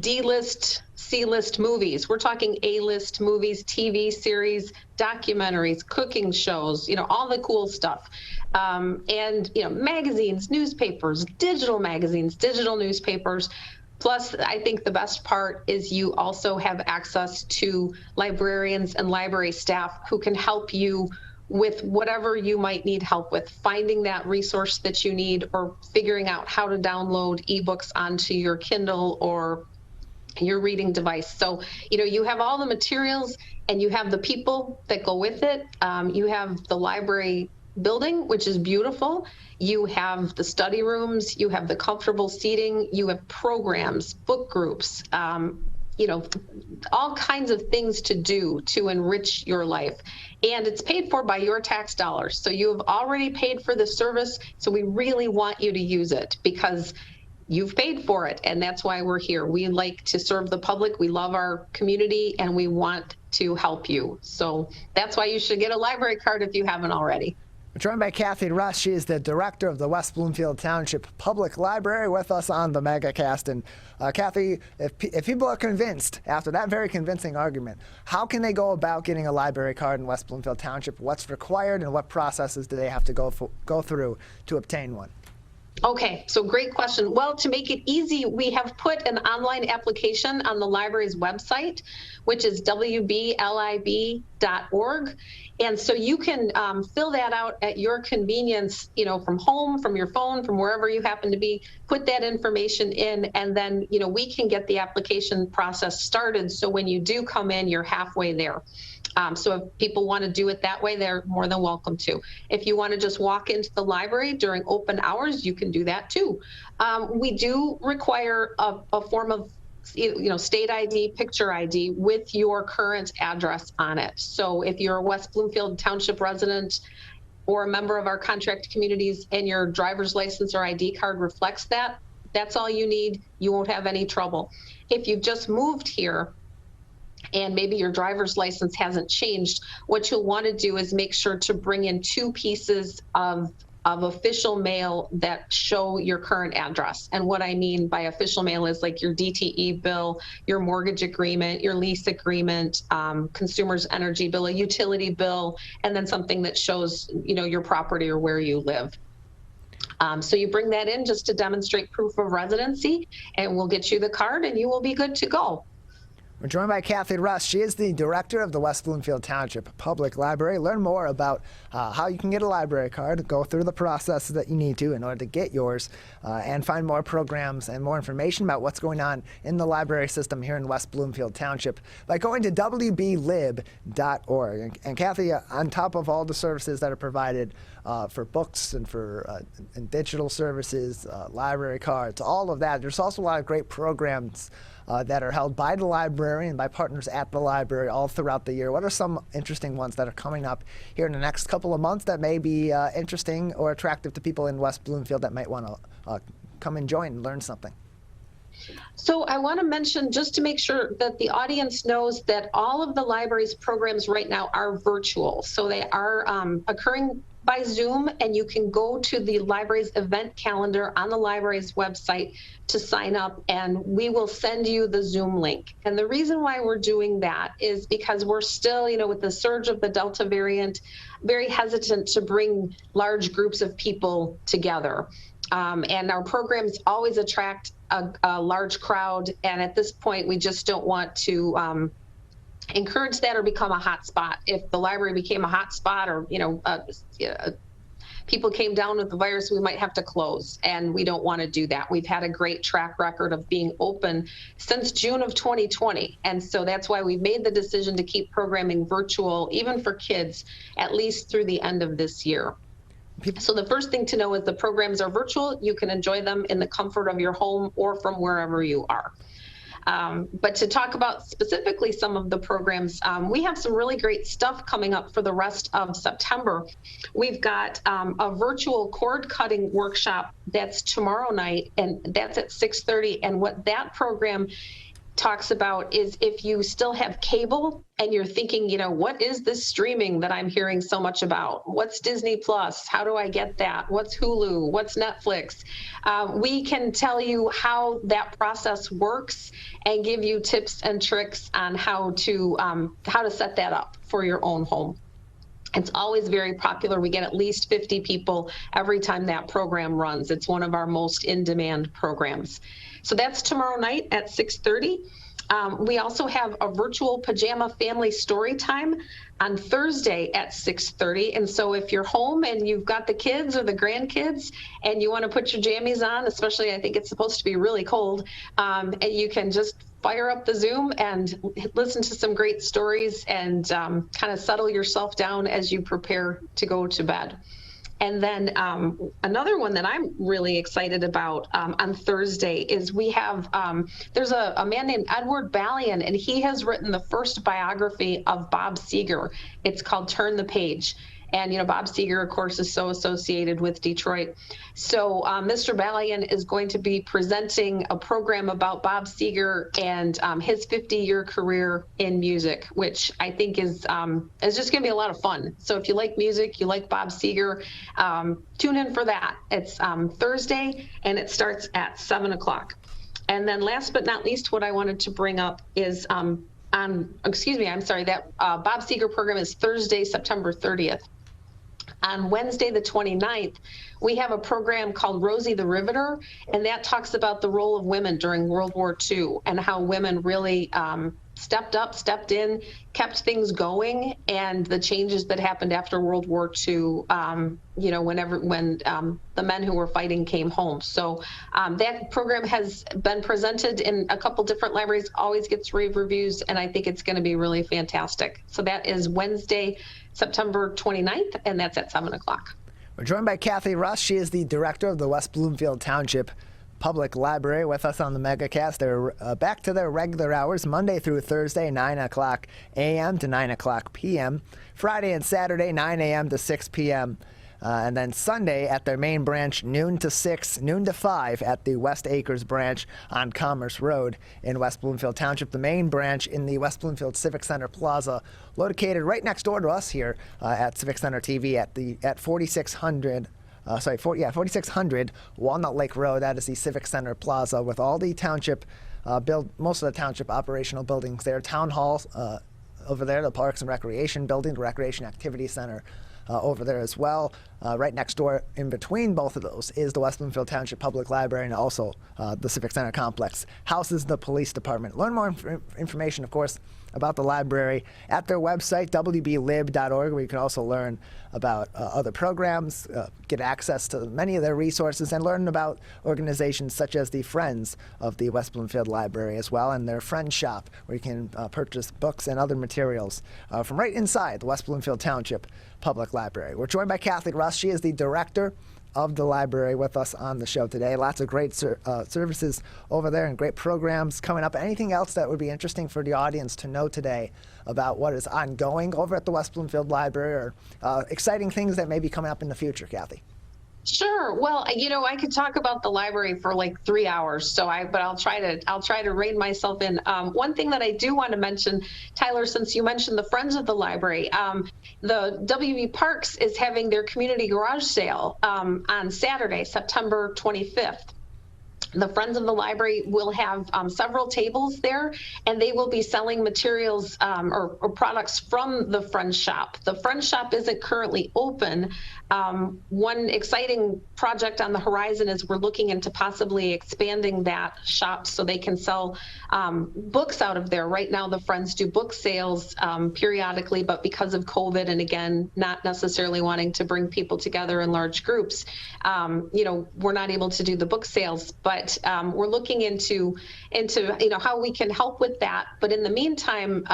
D-list, C-list movies. We're talking A-list movies, TV series, documentaries, cooking shows, all the cool stuff. And, magazines, newspapers, digital magazines, digital newspapers. Plus, I think the best part is you also have access to librarians and library staff who can help you with whatever you might need help with, finding that resource that you need or figuring out how to download ebooks onto your Kindle or your reading device. So, you have all the materials and you have the people that go with it. You have the library building, which is beautiful. You have the study rooms, you have the comfortable seating, you have programs, book groups, all kinds of things to do to enrich your life. And it's paid for by your tax dollars. So you have already paid for the service. So we really want you to use it because you've paid for it, and that's why we're here. We like to serve the public. We love our community, and we want to help you. So that's why you should get a library card if you haven't already. We're joined by Kathy Russ. She is the director of the West Bloomfield Township Public Library with us on the Megacast. And Kathy, if people are convinced after that very convincing argument, how can they go about getting a library card in West Bloomfield Township? What's required and what processes do they have to go through to obtain one? Okay, so great question. Well, to make it easy, we have put an online application on the library's website, which is wblib.org. And so you can fill that out at your convenience, from home, from your phone, from wherever you happen to be, put that information in, and then, we can get the application process started. So when you do come in, you're halfway there. So if people want to do it that way, they're more than welcome to. If you want to just walk into the library during open hours, you can do that too. We do require a form of state ID, picture ID with your current address on it. So if you're a West Bloomfield Township resident or a member of our contract communities and your driver's license or ID card reflects that, that's all you need. You won't have any trouble. If you've just moved here and maybe your driver's license hasn't changed, what you'll want to do is make sure to bring in 2 pieces of official mail that show your current address. And what I mean by official mail is like your DTE bill, your mortgage agreement, your lease agreement, consumer's energy bill, a utility bill, and then something that shows, your property or where you live. So you bring that in just to demonstrate proof of residency, and we'll get you the card and you will be good to go. We're joined by Kathy Russ. She is the director of the West Bloomfield Township Public Library. Learn more about how you can get a library card, go through the process that you need to in order to get yours, and find more programs and more information about what's going on in the library system here in West Bloomfield Township by going to wblib.org. And Kathy, on top of all the services that are provided for books and for and digital services, library cards, all of that, there's also a lot of great programs that are held by the library and by partners at the library all throughout the year. What are some interesting ones that are coming up here in the next couple of months that may be interesting or attractive to people in West Bloomfield that might want to come and join and learn something? So I want to mention, just to make sure that the audience knows, that all of the library's programs right now are virtual. So they are occurring by Zoom, and you can go to the library's event calendar on the library's website to sign up, and we will send you the Zoom link. And the reason why we're doing that is because we're still, with the surge of the Delta variant, very hesitant to bring large groups of people together. And our programs always attract a large crowd, and at this point, we just don't want to encourage that or become a hot spot. If the library became a hot spot, or people came down with the virus, we might have to close, and we don't want to do that. We've had a great track record of being open since June of 2020, and so that's why we've made the decision to keep programming virtual, even for kids, at least through the end of this year. So the first thing to know is the programs are virtual. You can enjoy them in the comfort of your home or from wherever you are. But to talk about specifically some of the programs, we have some really great stuff coming up for the rest of September. We've got a virtual cord cutting workshop that's tomorrow night, and that's at 6:30. And what that program talks about is, if you still have cable and you're thinking, what is this streaming that I'm hearing so much about? What's Disney Plus? How do I get that? What's Hulu? What's Netflix? We can tell you how that process works and give you tips and tricks on how to set that up for your own home. It's always very popular. We get at least 50 people every time that program runs. It's one of our most in-demand programs. So that's tomorrow night at 6:30. We also have a virtual pajama family story time on Thursday at 6:30. And so if you're home and you've got the kids or the grandkids and you want to put your jammies on, especially I think it's supposed to be really cold, and you can just fire up the Zoom and listen to some great stories and kind of settle yourself down as you prepare to go to bed. And then another one that I'm really excited about on Thursday is we have, there's a man named Edward Ballion, and he has written the first biography of Bob Seger. It's called Turn the Page. And, Bob Seger, of course, is so associated with Detroit. So Mr. Balian is going to be presenting a program about Bob Seger and his 50-year career in music, which I think is just going to be a lot of fun. So if you like music, you like Bob Seger, tune in for that. It's Thursday, and it starts at 7 o'clock. And then last but not least, what I wanted to bring up is that Bob Seger program is Thursday, September 30th. On Wednesday, the 29th, we have a program called Rosie the Riveter, and that talks about the role of women during World War II and how women really stepped up, stepped in, kept things going, and the changes that happened after World War II, when the men who were fighting came home. So that program has been presented in a couple different libraries, always gets rave reviews, and I think it's going to be really fantastic. So that is Wednesday, September 29th, and that's at 7 o'clock. We're joined by Kathy Russ. She is the director of the West Bloomfield Township Public Library with us on the Megacast. They're back to their regular hours, Monday through Thursday, 9 o'clock a.m. to 9 o'clock p.m., Friday and Saturday, 9 a.m. to 6 p.m., and then Sunday at their main branch, noon to 6, noon to 5 at the West Acres branch on Commerce Road in West Bloomfield Township. The main branch in the West Bloomfield Civic Center Plaza, located right next door to us here at Civic Center TV at 4600 Walnut Lake Road. That is the Civic Center Plaza with all the township most of the township operational buildings there. Town Hall over there, the Parks and Recreation Building, the Recreation Activity Center over there as well. Right next door, in between both of those, is the West Bloomfield Township Public Library and also the Civic Center complex. Houses the police department. Learn more information, of course, about the library at their website, wblib.org, where you can also learn about other programs, get access to many of their resources, and learn about organizations such as the Friends of the West Bloomfield Library as well, and their Friend Shop, where you can purchase books and other materials from right inside the West Bloomfield Township Public Library. We're joined by Kathy Russ. She is the director of the library with us on the show today. Lots of great services over there and great programs coming up. Anything else that would be interesting for the audience to know today about what is ongoing over at the West Bloomfield Library, or exciting things that may be coming up in the future, Kathy? Sure. Well, I could talk about the library for like 3 hours. But I'll try to rein myself in. One thing that I do want to mention, Tyler, since you mentioned the Friends of the Library, the WB Parks is having their community garage sale on Saturday, September 25th. The Friends of the Library will have several tables there, and they will be selling materials or products from the Friends Shop. The Friends Shop isn't currently open. One exciting project on the horizon is we're looking into possibly expanding that shop so they can sell books out of there. Right now, the Friends do book sales periodically, but because of COVID and again, not necessarily wanting to bring people together in large groups, we're not able to do the book sales. But we're looking into how we can help with that. But in the meantime,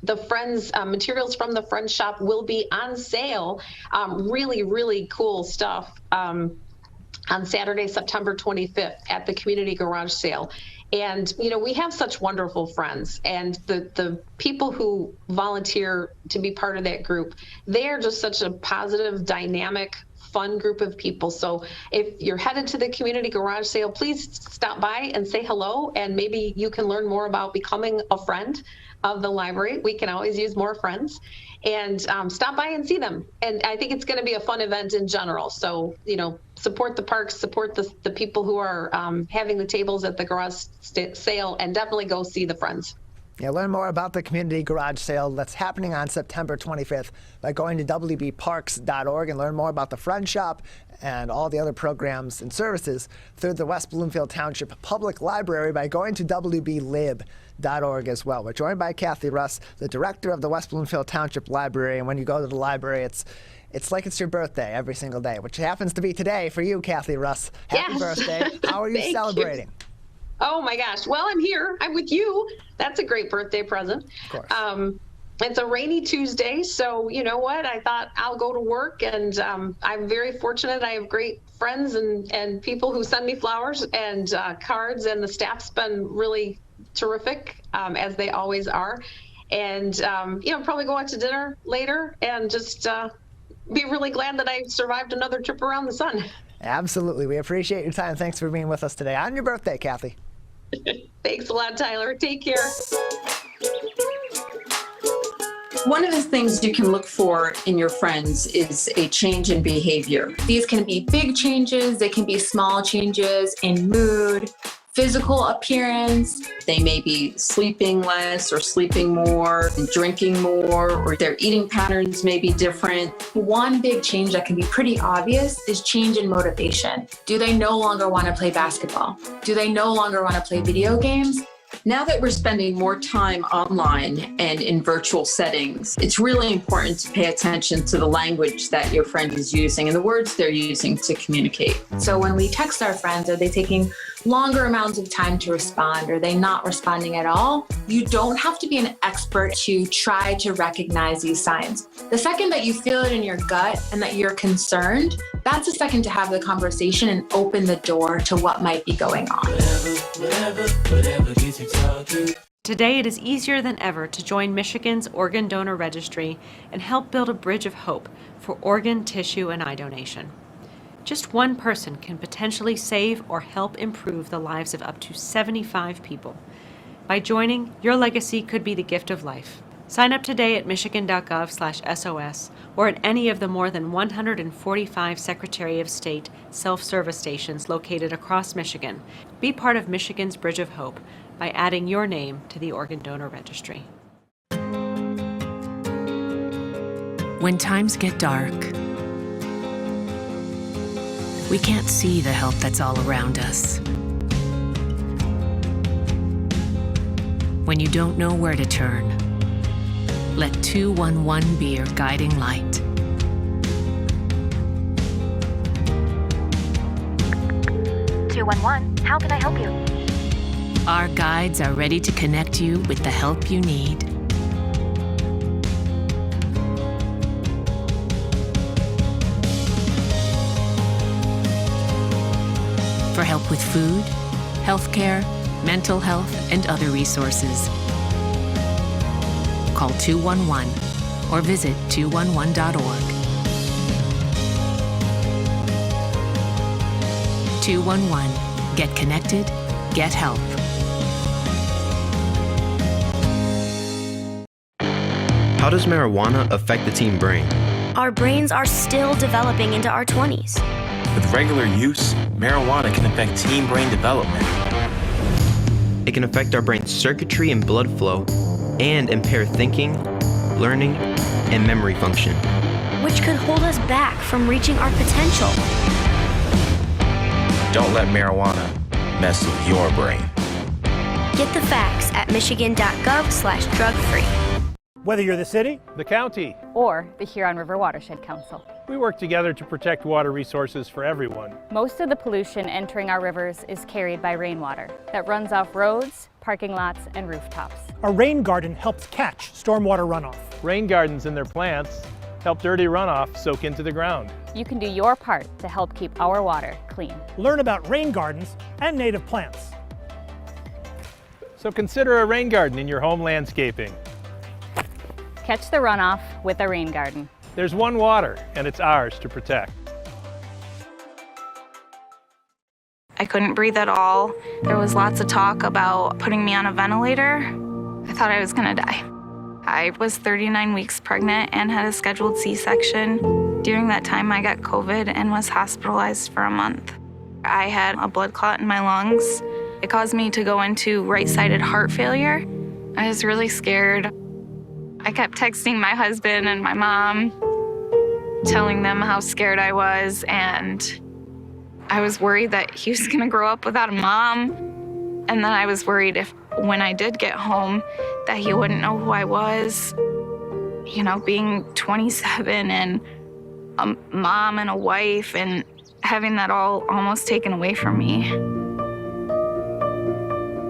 the Friends materials from the Friends Shop will be on sale. Really, really cool stuff on Saturday, September 25th at the community garage sale. And, we have such wonderful friends, and the people who volunteer to be part of that group, they are just such a positive, dynamic, fun group of people. So if you're headed to the community garage sale, please stop by and say hello, and maybe you can learn more about becoming a friend of the library. We can always use more friends, and stop by and see them. And I think it's going to be a fun event in general. So, support the parks, support the people who are having the tables at the garage sale, and definitely go see the Friends. Yeah, learn more about the community garage sale that's happening on September 25th by going to wbparks.org, and learn more about the Friend Shop and all the other programs and services through the West Bloomfield Township Public Library by going to wblib.org as well. We're joined by Kathy Russ, the director of the West Bloomfield Township Library, and when you go to the library, it's like it's your birthday every single day, which happens to be today for you, Kathy Russ. Happy birthday. How are you celebrating? Oh my gosh. Well, I'm here. I'm with you. That's a great birthday present. Of course. It's a rainy Tuesday, so you know what? I thought I'll go to work, and I'm very fortunate. I have great friends and people who send me flowers and cards, and the staff's been really terrific, as they always are. And probably go out to dinner later and just be really glad that I survived another trip around the sun. Absolutely. We appreciate your time. Thanks for being with us today on your birthday, Kathy. Thanks a lot, Tyler. Take care. One of the things you can look for in your friends is a change in behavior. These can be big changes, they can be small changes in mood, physical appearance. They may be sleeping less or sleeping more, drinking more, or their eating patterns may be different. One big change that can be pretty obvious is change in motivation. Do they no longer want to play basketball? Do they no longer want to play video games? Now that we're spending more time online and in virtual settings, it's really important to pay attention to the language that your friend is using and the words they're using to communicate. So when we text our friends, are they taking longer amounts of time to respond? Are they not responding at all? You don't have to be an expert to try to recognize these signs. The second that you feel it in your gut and that you're concerned, that's the second to have the conversation and open the door to what might be going on. Today, it is easier than ever to join Michigan's Organ Donor Registry and help build a bridge of hope for organ, tissue, and eye donation. Just one person can potentially save or help improve the lives of up to 75 people. By joining, your legacy could be the gift of life. Sign up today at michigan.gov/SOS or at any of the more than 145 Secretary of State self-service stations located across Michigan. Be part of Michigan's Bridge of Hope by adding your name to the Organ Donor Registry. When times get dark, we can't see the help that's all around us. When you don't know where to turn, let 211 be your guiding light. "211, how can I help you?" Our guides are ready to connect you with the help you need. For help with food, healthcare, mental health, and other resources, call 211 or visit 211.org. 211. Get connected, get help. How does marijuana affect the teen brain? Our brains are still developing into our 20s. With regular use, marijuana can affect teen brain development. It can affect our brain's circuitry and blood flow and impair thinking, learning, and memory function, which could hold us back from reaching our potential. Don't let marijuana mess with your brain. Get the facts at michigan.gov/drug-free. Whether you're the city, the county, or the Huron River Watershed Council, we work together to protect water resources for everyone. Most of the pollution entering our rivers is carried by rainwater that runs off roads, parking lots, and rooftops. A rain garden helps catch stormwater runoff. Rain gardens and their plants help dirty runoff soak into the ground. You can do your part to help keep our water clean. Learn about rain gardens and native plants. So consider a rain garden in your home landscaping. Catch the runoff with a rain garden. There's one water, and it's ours to protect. I couldn't breathe at all. There was lots of talk about putting me on a ventilator. I thought I was gonna die. I was 39 weeks pregnant and had a scheduled C-section. During that time, I got COVID and was hospitalized for a month. I had a blood clot in my lungs. It caused me to go into right-sided heart failure. I was really scared. I kept texting my husband and my mom, telling them how scared I was, and I was worried that he was gonna grow up without a mom. And then I was worried if, when I did get home, that he wouldn't know who I was. You know, being 27 and a mom and a wife and having that all almost taken away from me.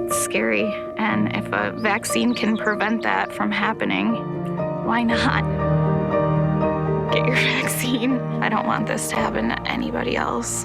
It's scary, and if a vaccine can prevent that from happening, why not? Get your vaccine. I don't want this to happen to anybody else.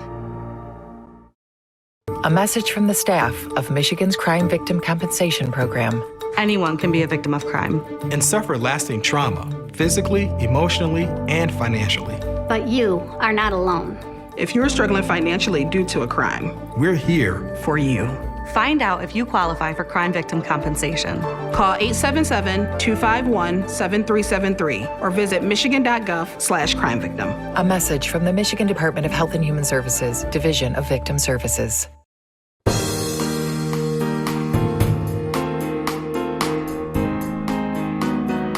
A message from the staff of Michigan's Crime Victim Compensation Program. Anyone can be a victim of crime and suffer lasting trauma physically, emotionally, and financially. But you are not alone. If you're struggling financially due to a crime, we're here for you. Find out if you qualify for crime victim compensation. Call 877-251-7373 or visit michigan.gov/crime victim. A message from the Michigan Department of Health and Human Services, Division of Victim Services.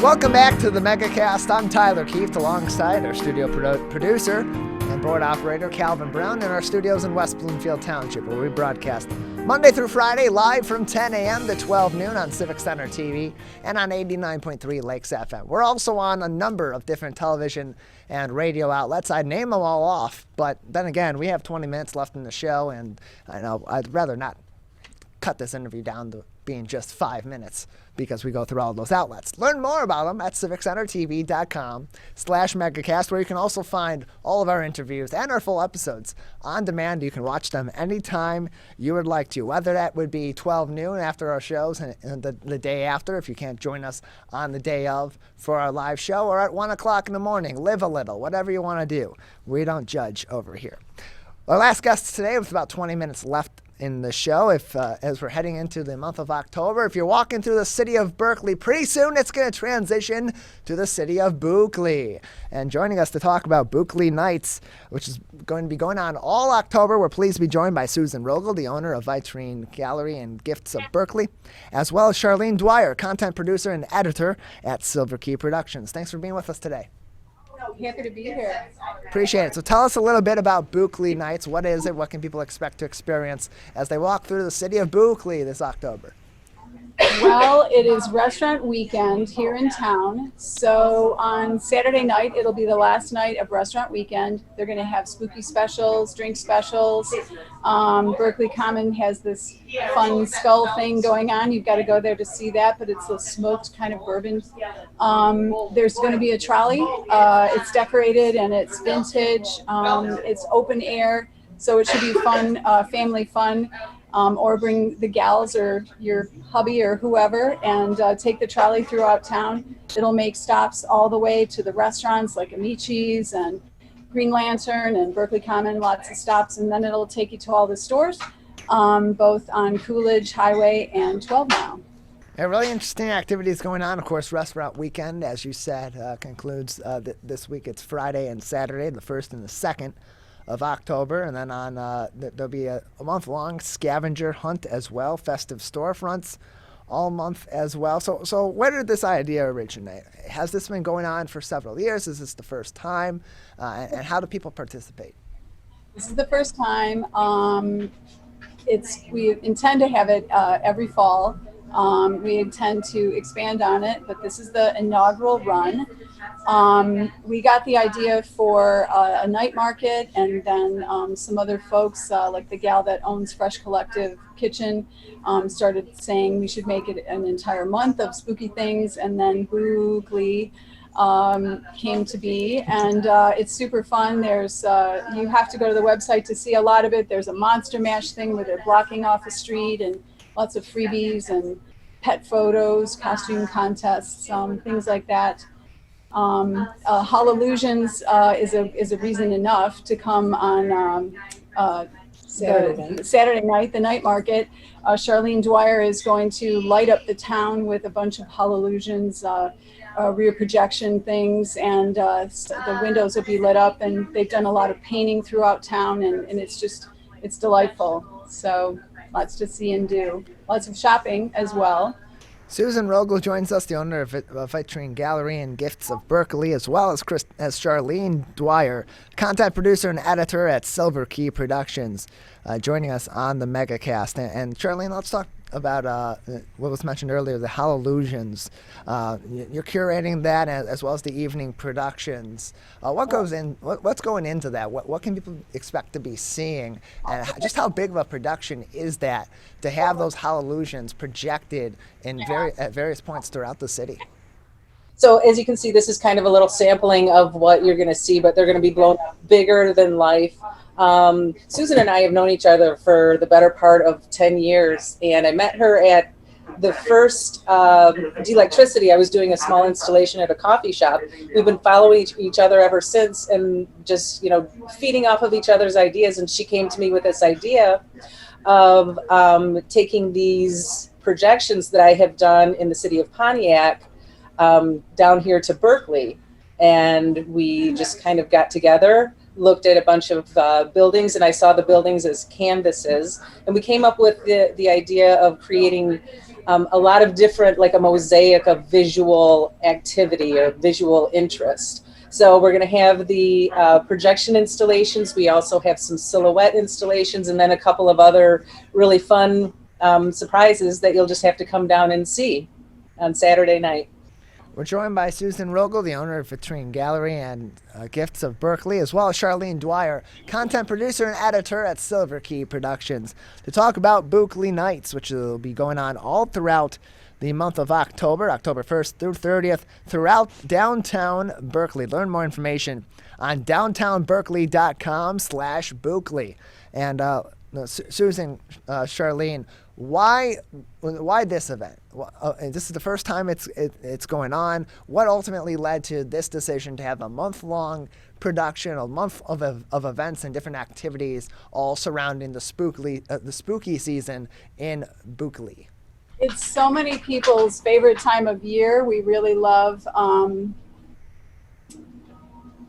Welcome back to the Megacast. I'm Tyler Keefe, alongside our studio producer and board operator Calvin Brown in our studios in West Bloomfield Township, where we broadcast Monday through Friday live from 10 a.m. to 12 noon on Civic Center TV and on 89.3 Lakes FM. We're also on a number of different television and radio outlets. I'd name them all off, but then again, we have 20 minutes left in the show, and I know I'd rather not cut this interview down to being just 5 minutes because we go through all those outlets. Learn more about them at civiccentertv.com/megacast, where you can also find all of our interviews and our full episodes on demand. You can watch them anytime you would like to, whether that would be 12 noon after our shows and the day after, if you can't join us on the day of for our live show, or at 1 o'clock in the morning. Live a little, whatever you want to do. We don't judge over here. Our last guest today, with about 20 minutes left in the show, as we're heading into the month of October. If you're walking through the city of Berkeley, pretty soon it's going to transition to the city of Buckley. And joining us to talk about Buckley Nights, which is going to be going on all October, we're pleased to be joined by Susan Rogal, the owner of Vitrine Gallery and Gifts of Berkeley, as well as Charlene Dwyer, content producer and editor at Silver Key Productions. Thanks for being with us today. Happy to be here. Appreciate it. So tell us a little bit about Buckley Nights. What is it? What can people expect to experience as they walk through the city of Buckley this October? Well, it is restaurant weekend here in town. So on Saturday night, it'll be the last night of restaurant weekend. They're going to have spooky specials, drink specials. Berkeley Common has this fun skull thing going on. You've got to go there to see that, but it's a smoked kind of bourbon. There's going to be a trolley. It's decorated and it's vintage. It's open air, so it should be fun, family fun. Or bring the gals or your hubby or whoever and take the trolley throughout town. It'll make stops all the way to the restaurants like Amici's and Green Lantern and Berkeley Common, lots of stops, and then it'll take you to all the stores, both on Coolidge Highway and 12 Mile. Yeah, really interesting activities going on. Of course, restaurant weekend, as you said, concludes this week. It's Friday and Saturday, the 1st and the 2nd of October, and then on there'll be a month-long scavenger hunt as well, festive storefronts all month as well. So where did this idea originate? Has this been going on for several years? Is this the first time? And how do people participate? This is the first time. We intend to have it every fall. We intend to expand on it, but this is the inaugural run. We got the idea for a night market, and then some other folks, like the gal that owns Fresh Collective Kitchen, started saying we should make it an entire month of spooky things, and then Buckley came to be, and it's super fun. There's you have to go to the website to see a lot of it. There's a Monster Mash thing where they're blocking off a street, and lots of freebies and pet photos, costume contests, things like that. Hallelujahs is a reason enough to come on Saturday night, the night market. Charlene Dwyer is going to light up the town with a bunch of Hallelujahs, rear projection things, and the windows will be lit up, and they've done a lot of painting throughout town, and it's delightful. So lots to see and do. Lots of shopping as well. Susan Rogal joins us, the owner of Vitrine Gallery and Gifts of Berkeley, as well as Charlene Dwyer, content producer and editor at Silver Key Productions, joining us on the Megacast. And Charlene, let's talk about what was mentioned earlier, the Hallelujahs. You're curating that as well as the evening productions. What's going into that? What can people expect to be seeing? And just how big of a production is that to have those Hallelujahs projected at various points throughout the city? So as you can see, this is kind of a little sampling of what you're going to see, but they're going to be blown up bigger than life. Susan and I have known each other for the better part of 10 years, and I met her at the first de-electricity, I was doing a small installation at a coffee shop. We've been following each other ever since, and just, feeding off of each other's ideas. And she came to me with this idea of taking these projections that I have done in the city of Pontiac down here to Berkeley. And we just kind of got together, looked at a bunch of buildings, and I saw the buildings as canvases. And we came up with the idea of creating a lot of different, like a mosaic of visual activity or visual interest. So we're going to have the projection installations. We also have some silhouette installations, and then a couple of other really fun surprises that you'll just have to come down and see on Saturday night. We're joined by Susan Rogal, the owner of Vitrine Gallery and Gifts of Berkeley, as well as Charlene Dwyer, content producer and editor at Silver Key Productions, to talk about Berkeley Nights, which will be going on all throughout the month of October 1st through 30th, throughout downtown Berkeley. Learn more information on downtownberkeley.com/Berkeley. And Susan, Charlene, why this event? This is the first time it's going on. What ultimately led to this decision to have a month-long production, a month of events and different activities, all surrounding the spooky season in Berkeley? It's so many people's favorite time of year. We really love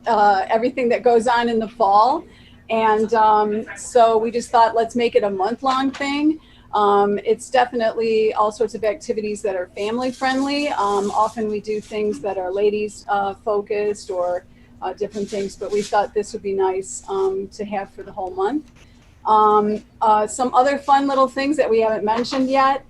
everything that goes on in the fall. And so we just thought, let's make it a month-long thing. It's definitely all sorts of activities that are family friendly. Often we do things that are ladies focused or different things, but we thought this would be nice to have for the whole month. Some other fun little things that we haven't mentioned yet.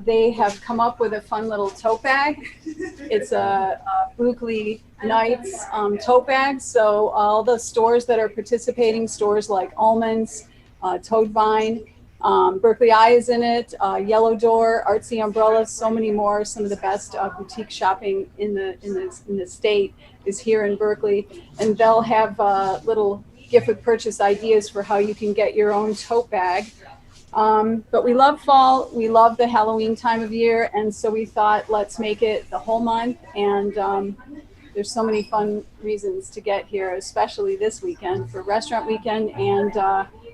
They have come up with a fun little tote bag. It's a Berkeley Nights tote bag. So all the stores that are participating, stores like Almonds, Toad Vine, Berkeley Eye is in it, Yellow Door, Artsy Umbrellas, so many more. Some of the best boutique shopping in the state is here in Berkeley, and they'll have little gift with purchase ideas for how you can get your own tote bag. But we love fall, we love the Halloween time of year, and so we thought, let's make it the whole month. And there's so many fun reasons to get here, especially this weekend for restaurant weekend and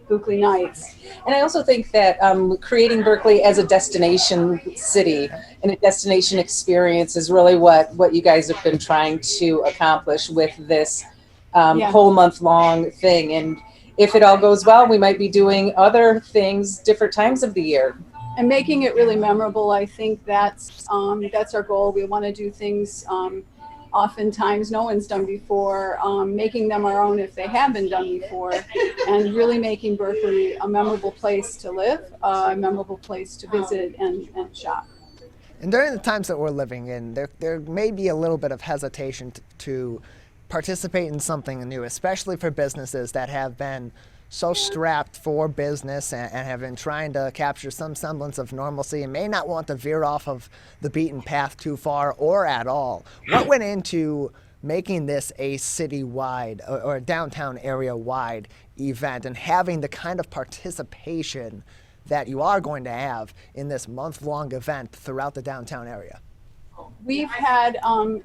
Berkeley Nights. And I also think that creating Berkeley as a destination city and a destination experience is really what you guys have been trying to accomplish with this whole month-long thing. And if it all goes well, we might be doing other things different times of the year. And making it really memorable, I think that's our goal. We want to do things oftentimes no one's done before, making them our own if they have been done before, and really making Berkeley a memorable place to live, a memorable place to visit and shop. And during the times that we're living in, there may be a little bit of hesitation to participate in something new, especially for businesses that have been so strapped for business and have been trying to capture some semblance of normalcy and may not want to veer off of the beaten path too far or at all. What went into making this a city-wide or a downtown area-wide event and having the kind of participation that you are going to have in this month-long event throughout the downtown area? We've had,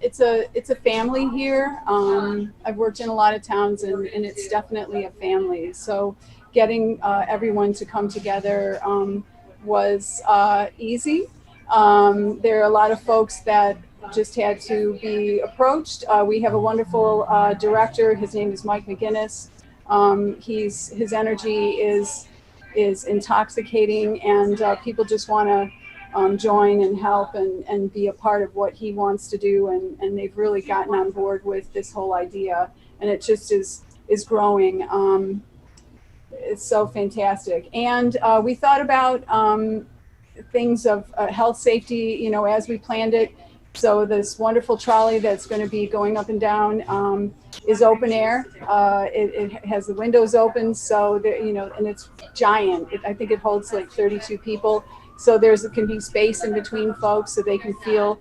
it's a family here. I've worked in a lot of towns and it's definitely a family. So getting everyone to come together was easy. There are a lot of folks that just had to be approached. We have a wonderful director. His name is Mike McGinnis. His energy is intoxicating, and people just want to join and help and be a part of what he wants to do, and they've really gotten on board with this whole idea, and it just is growing. It's so fantastic. And we thought about things of health safety, as we planned it. So this wonderful trolley that's going to be going up and down is open air. It has the windows open, so and it's giant. I think it holds like 32 people. So there can be space in between folks so they can feel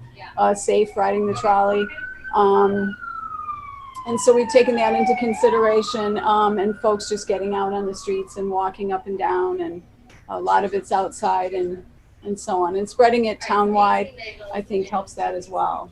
safe riding the trolley. And so we've taken that into consideration, and folks just getting out on the streets and walking up and down, and a lot of it's outside, and and so on. And spreading it townwide, I think, helps that as well.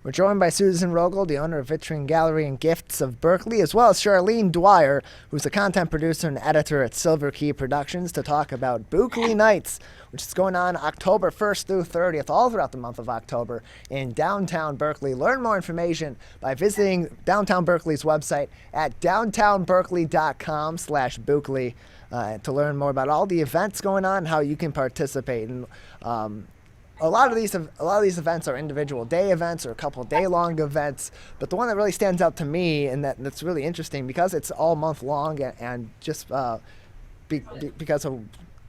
We're joined by Susan Rogal, the owner of Vitrine Gallery and Gifts of Berkeley, as well as Charlene Dwyer, who's a content producer and editor at Silver Key Productions, to talk about Buckley Nights, which is going on October 1st through 30th, all throughout the month of October in downtown Berkeley. Learn more information by visiting downtown Berkeley's website at downtownberkeley.com/Buckley to learn more about all the events going on, how you can participate. And a lot of these events are individual day events or a couple of day-long events, but the one that really stands out to me and that's really interesting because it's all month long and just because of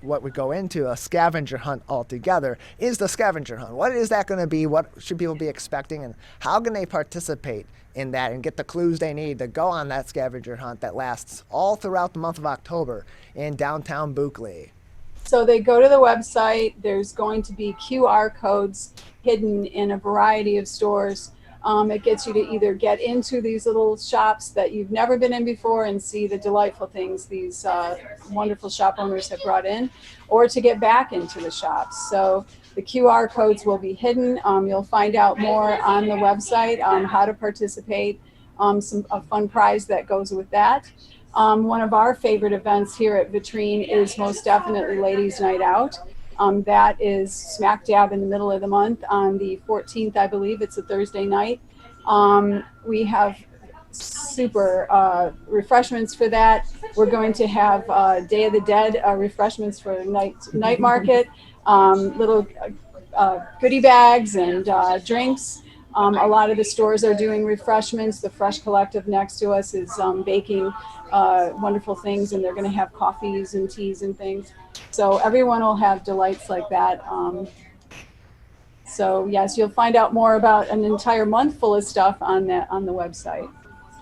what would go into a scavenger hunt altogether is the scavenger hunt. What is that going to be? What should people be expecting, and how can they participate in that and get the clues they need to go on that scavenger hunt that lasts all throughout the month of October in downtown Buckley? So they go to the website. There's going to be QR codes hidden in a variety of stores. It gets you to either get into these little shops that you've never been in before and see the delightful things these wonderful shop owners have brought in, or to get back into the shops. So the QR codes will be hidden. You'll find out more on the website how to participate, a fun prize that goes with that. One of our favorite events here at Vitrine is most definitely Ladies' Night Out. That is smack dab in the middle of the month on the 14th, I believe. It's a Thursday night. We have super refreshments for that. We're going to have Day of the Dead refreshments for night market, little goodie bags and drinks. A lot of the stores are doing refreshments. The Fresh Collective next to us is baking wonderful things, and they're going to have coffees and teas and things. So everyone will have delights like that. So yes, you'll find out more about an entire month full of stuff on the website.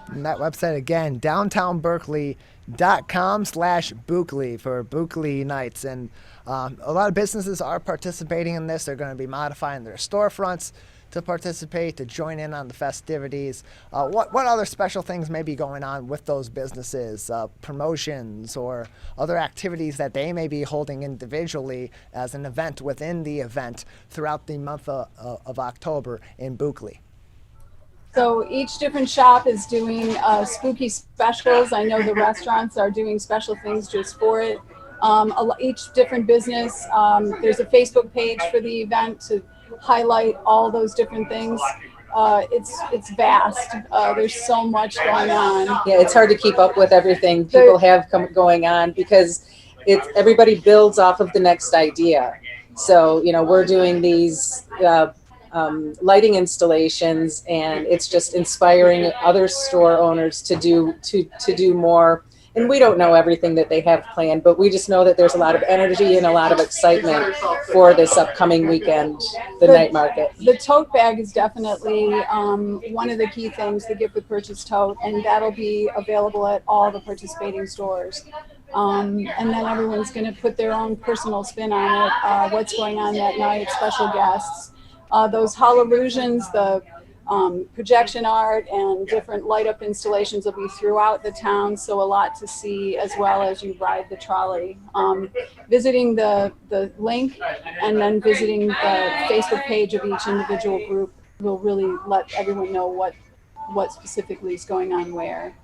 And that website again, downtownberkeley.com/Buckley for Buckley Nights. And a lot of businesses are participating in this. They're going to be modifying their storefronts to participate, to join in on the festivities. What other special things may be going on with those businesses, promotions or other activities that they may be holding individually as an event within the event throughout the month of October in Buckley? So each different shop is doing spooky specials. I know the restaurants are doing special things just for it. Each different business, there's a Facebook page for the event to highlight all those different things. It's vast. There's so much going on. Yeah, it's hard to keep up with everything people have going on because everybody builds off of the next idea. So, we're doing these lighting installations, and it's just inspiring other store owners to do more. And we don't know everything that they have planned, but we just know that there's a lot of energy and a lot of excitement for this upcoming weekend, the night market. The tote bag is definitely one of the key things, the gift with purchase tote, and that'll be available at all the participating stores. And then everyone's going to put their own personal spin on it, what's going on that night, special guests. Those Hallillusions, the projection art and different light up installations will be throughout the town, so a lot to see as well as you ride the trolley. Visiting the link and then visiting the Facebook page of each individual group will really let everyone know what specifically is going on where.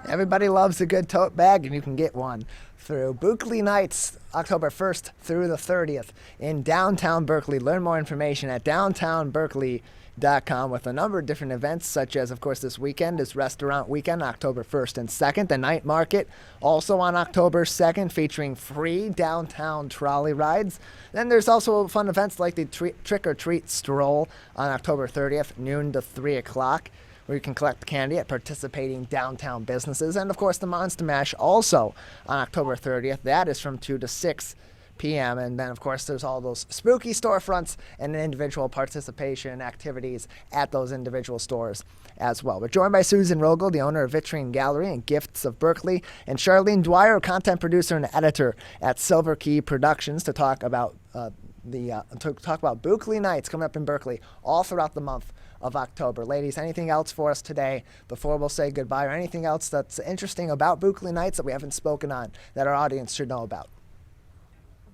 Everybody loves a good tote bag, and you can get one through Buckley Nights, October 1st through the 30th in downtown Berkeley. Learn more information at downtownberkeley.com with a number of different events, such as, of course, this weekend is Restaurant Weekend, October 1st and 2nd. The night market, also on October 2nd, featuring free downtown trolley rides. Then there's also fun events like the Trick-or-Treat Stroll on October 30th, noon to 3 o'clock, where you can collect candy at participating downtown businesses. And, of course, the Monster Mash also on October 30th. That is from 2 to 6 p.m. And then, of course, there's all those spooky storefronts and individual participation activities at those individual stores as well. We're joined by Susan Rogal, the owner of Vitrine Gallery and Gifts of Berkeley, and Charlene Dwyer, content producer and editor at Silver Key Productions, to talk about Buckley Nights coming up in Berkeley all throughout the month of October. Ladies, anything else for us today before we'll say goodbye, or anything else that's interesting about Buckley Nights that we haven't spoken on that our audience should know about?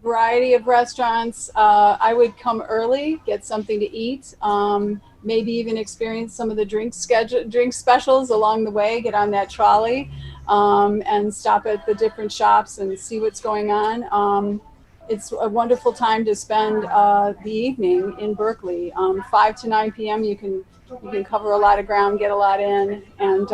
variety of restaurants. I would come early, get something to eat, maybe even experience some of the drink specials along the way, get on that trolley, and stop at the different shops and see what's going on. It's a wonderful time to spend the evening in Berkeley. 5 to 9 p.m. You can cover a lot of ground, get a lot in, and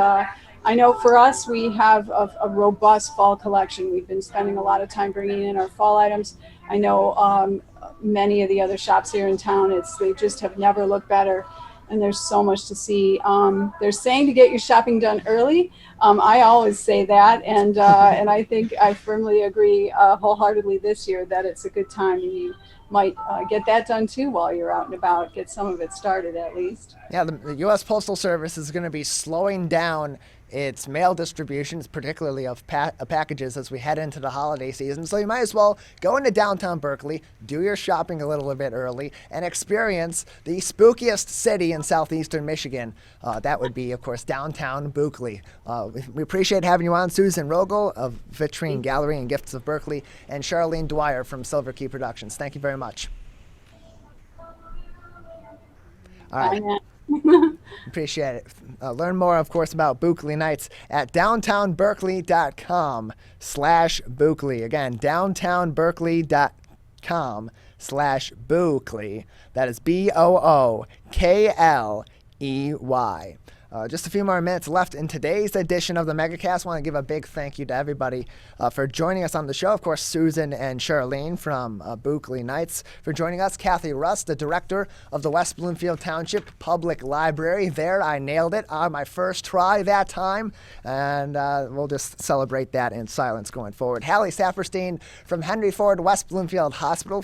I know for us, we have a robust fall collection. We've been spending a lot of time bringing in our fall items. I know many of the other shops here in town, they just have never looked better, and there's so much to see. They're saying to get your shopping done early. I always say that, and I think I firmly agree wholeheartedly this year that it's a good time. You might get that done too while you're out and about, get some of it started at least. Yeah, the U.S. Postal Service is going to be slowing down its mail distributions, particularly of packages, as we head into the holiday season. So you might as well go into downtown Berkeley, do your shopping a little bit early, and experience the spookiest city in southeastern Michigan. That would be, of course, downtown Berkeley. We appreciate having you on, Susan Rogal of Vitrine Gallery and Gifts of Berkeley, and Charlene Dwyer from Silver Key Productions. Thank you very much. All right. Appreciate it. Learn more, of course, about Berkeley Nights at downtownberkeley.com/Berkeley. Again, downtownberkeley.com/Berkeley. That is BOOKLEY. Just a few more minutes left in today's edition of the Megacast. I want to give a big thank you to everybody for joining us on the show. Of course, Susan and Charlene from Berkeley Nights for joining us. Kathy Russ, the director of the West Bloomfield Township Public Library. There, I nailed it on my first try that time, and we'll just celebrate that in silence going forward. Halle Saperstein from Henry Ford West Bloomfield Hospital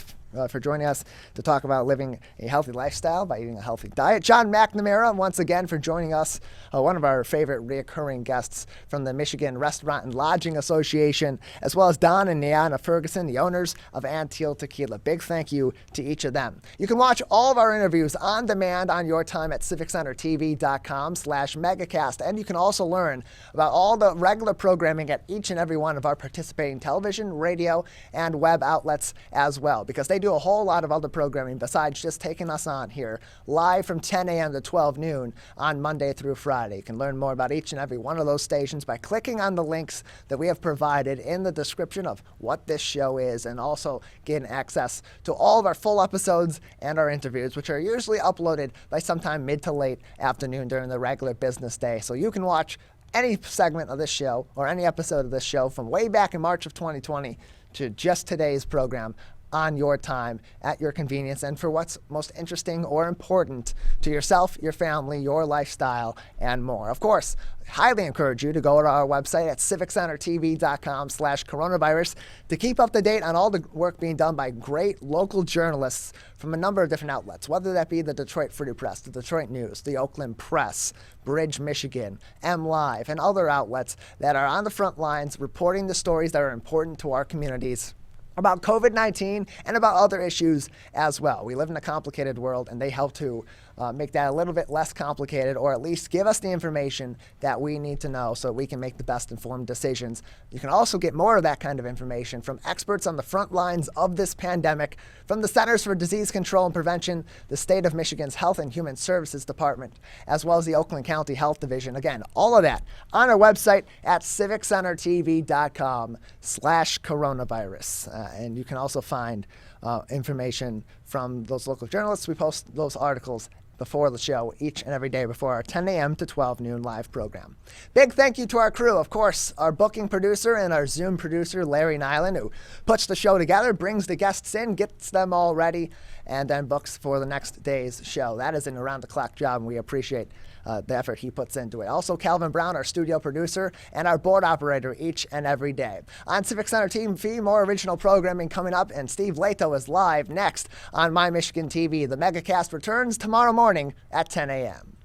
for joining us to talk about living a healthy lifestyle by eating a healthy diet. John Mcnamara, once again, for joining us, one of our favorite reoccurring guests from the Michigan Restaurant and Lodging Association, as well as Don and Niana Ferguson, the owners of Anteel Tequila. Big thank you to each of them. You can watch all of our interviews on demand on your time at civiccentertv.com/megacast, and you can also learn about all the regular programming at each and every one of our participating television, radio, and web outlets as well, because they do a whole lot of other programming besides just taking us on here live from 10 a.m. to 12 noon on Monday through Friday. You can learn more about each and every one of those stations by clicking on the links that we have provided in the description of what this show is, and also getting access to all of our full episodes and our interviews, which are usually uploaded by sometime mid to late afternoon during the regular business day. So you can watch any segment of this show or any episode of this show from way back in March of 2020 to just today's program on your time, at your convenience, and for what's most interesting or important to yourself, your family, your lifestyle, and more. Of course, highly encourage you to go to our website at civiccentertv.com/coronavirus to keep up to date on all the work being done by great local journalists from a number of different outlets, whether that be the Detroit Free Press, the Detroit News, the Oakland Press, Bridge, Michigan, MLive, and other outlets that are on the front lines reporting the stories that are important to our communities about COVID-19 and about other issues as well. We live in a complicated world, and they help to make that a little bit less complicated, or at least give us the information that we need to know so we can make the best informed decisions. You can also get more of that kind of information from experts on the front lines of this pandemic, from the Centers for Disease Control and Prevention, the State of Michigan's Health and Human Services Department, as well as the Oakland County Health Division. Again, all of that on our website at civiccentertv.com/coronavirus. And you can also find information from those local journalists. We post those articles before the show each and every day before our 10 a.m. to 12 noon live program. Big thank you to our crew, of course, our booking producer and our Zoom producer, Larry Nyland, who puts the show together, brings the guests in, gets them all ready, and then books for the next day's show. That is an around-the-clock job, and we appreciate the effort he puts into it. Also, Calvin Brown, our studio producer, and our board operator each and every day. On Civic Center TV, more original programming coming up, and Steve Leto is live next on My Michigan TV. The Megacast returns tomorrow morning at 10 a.m.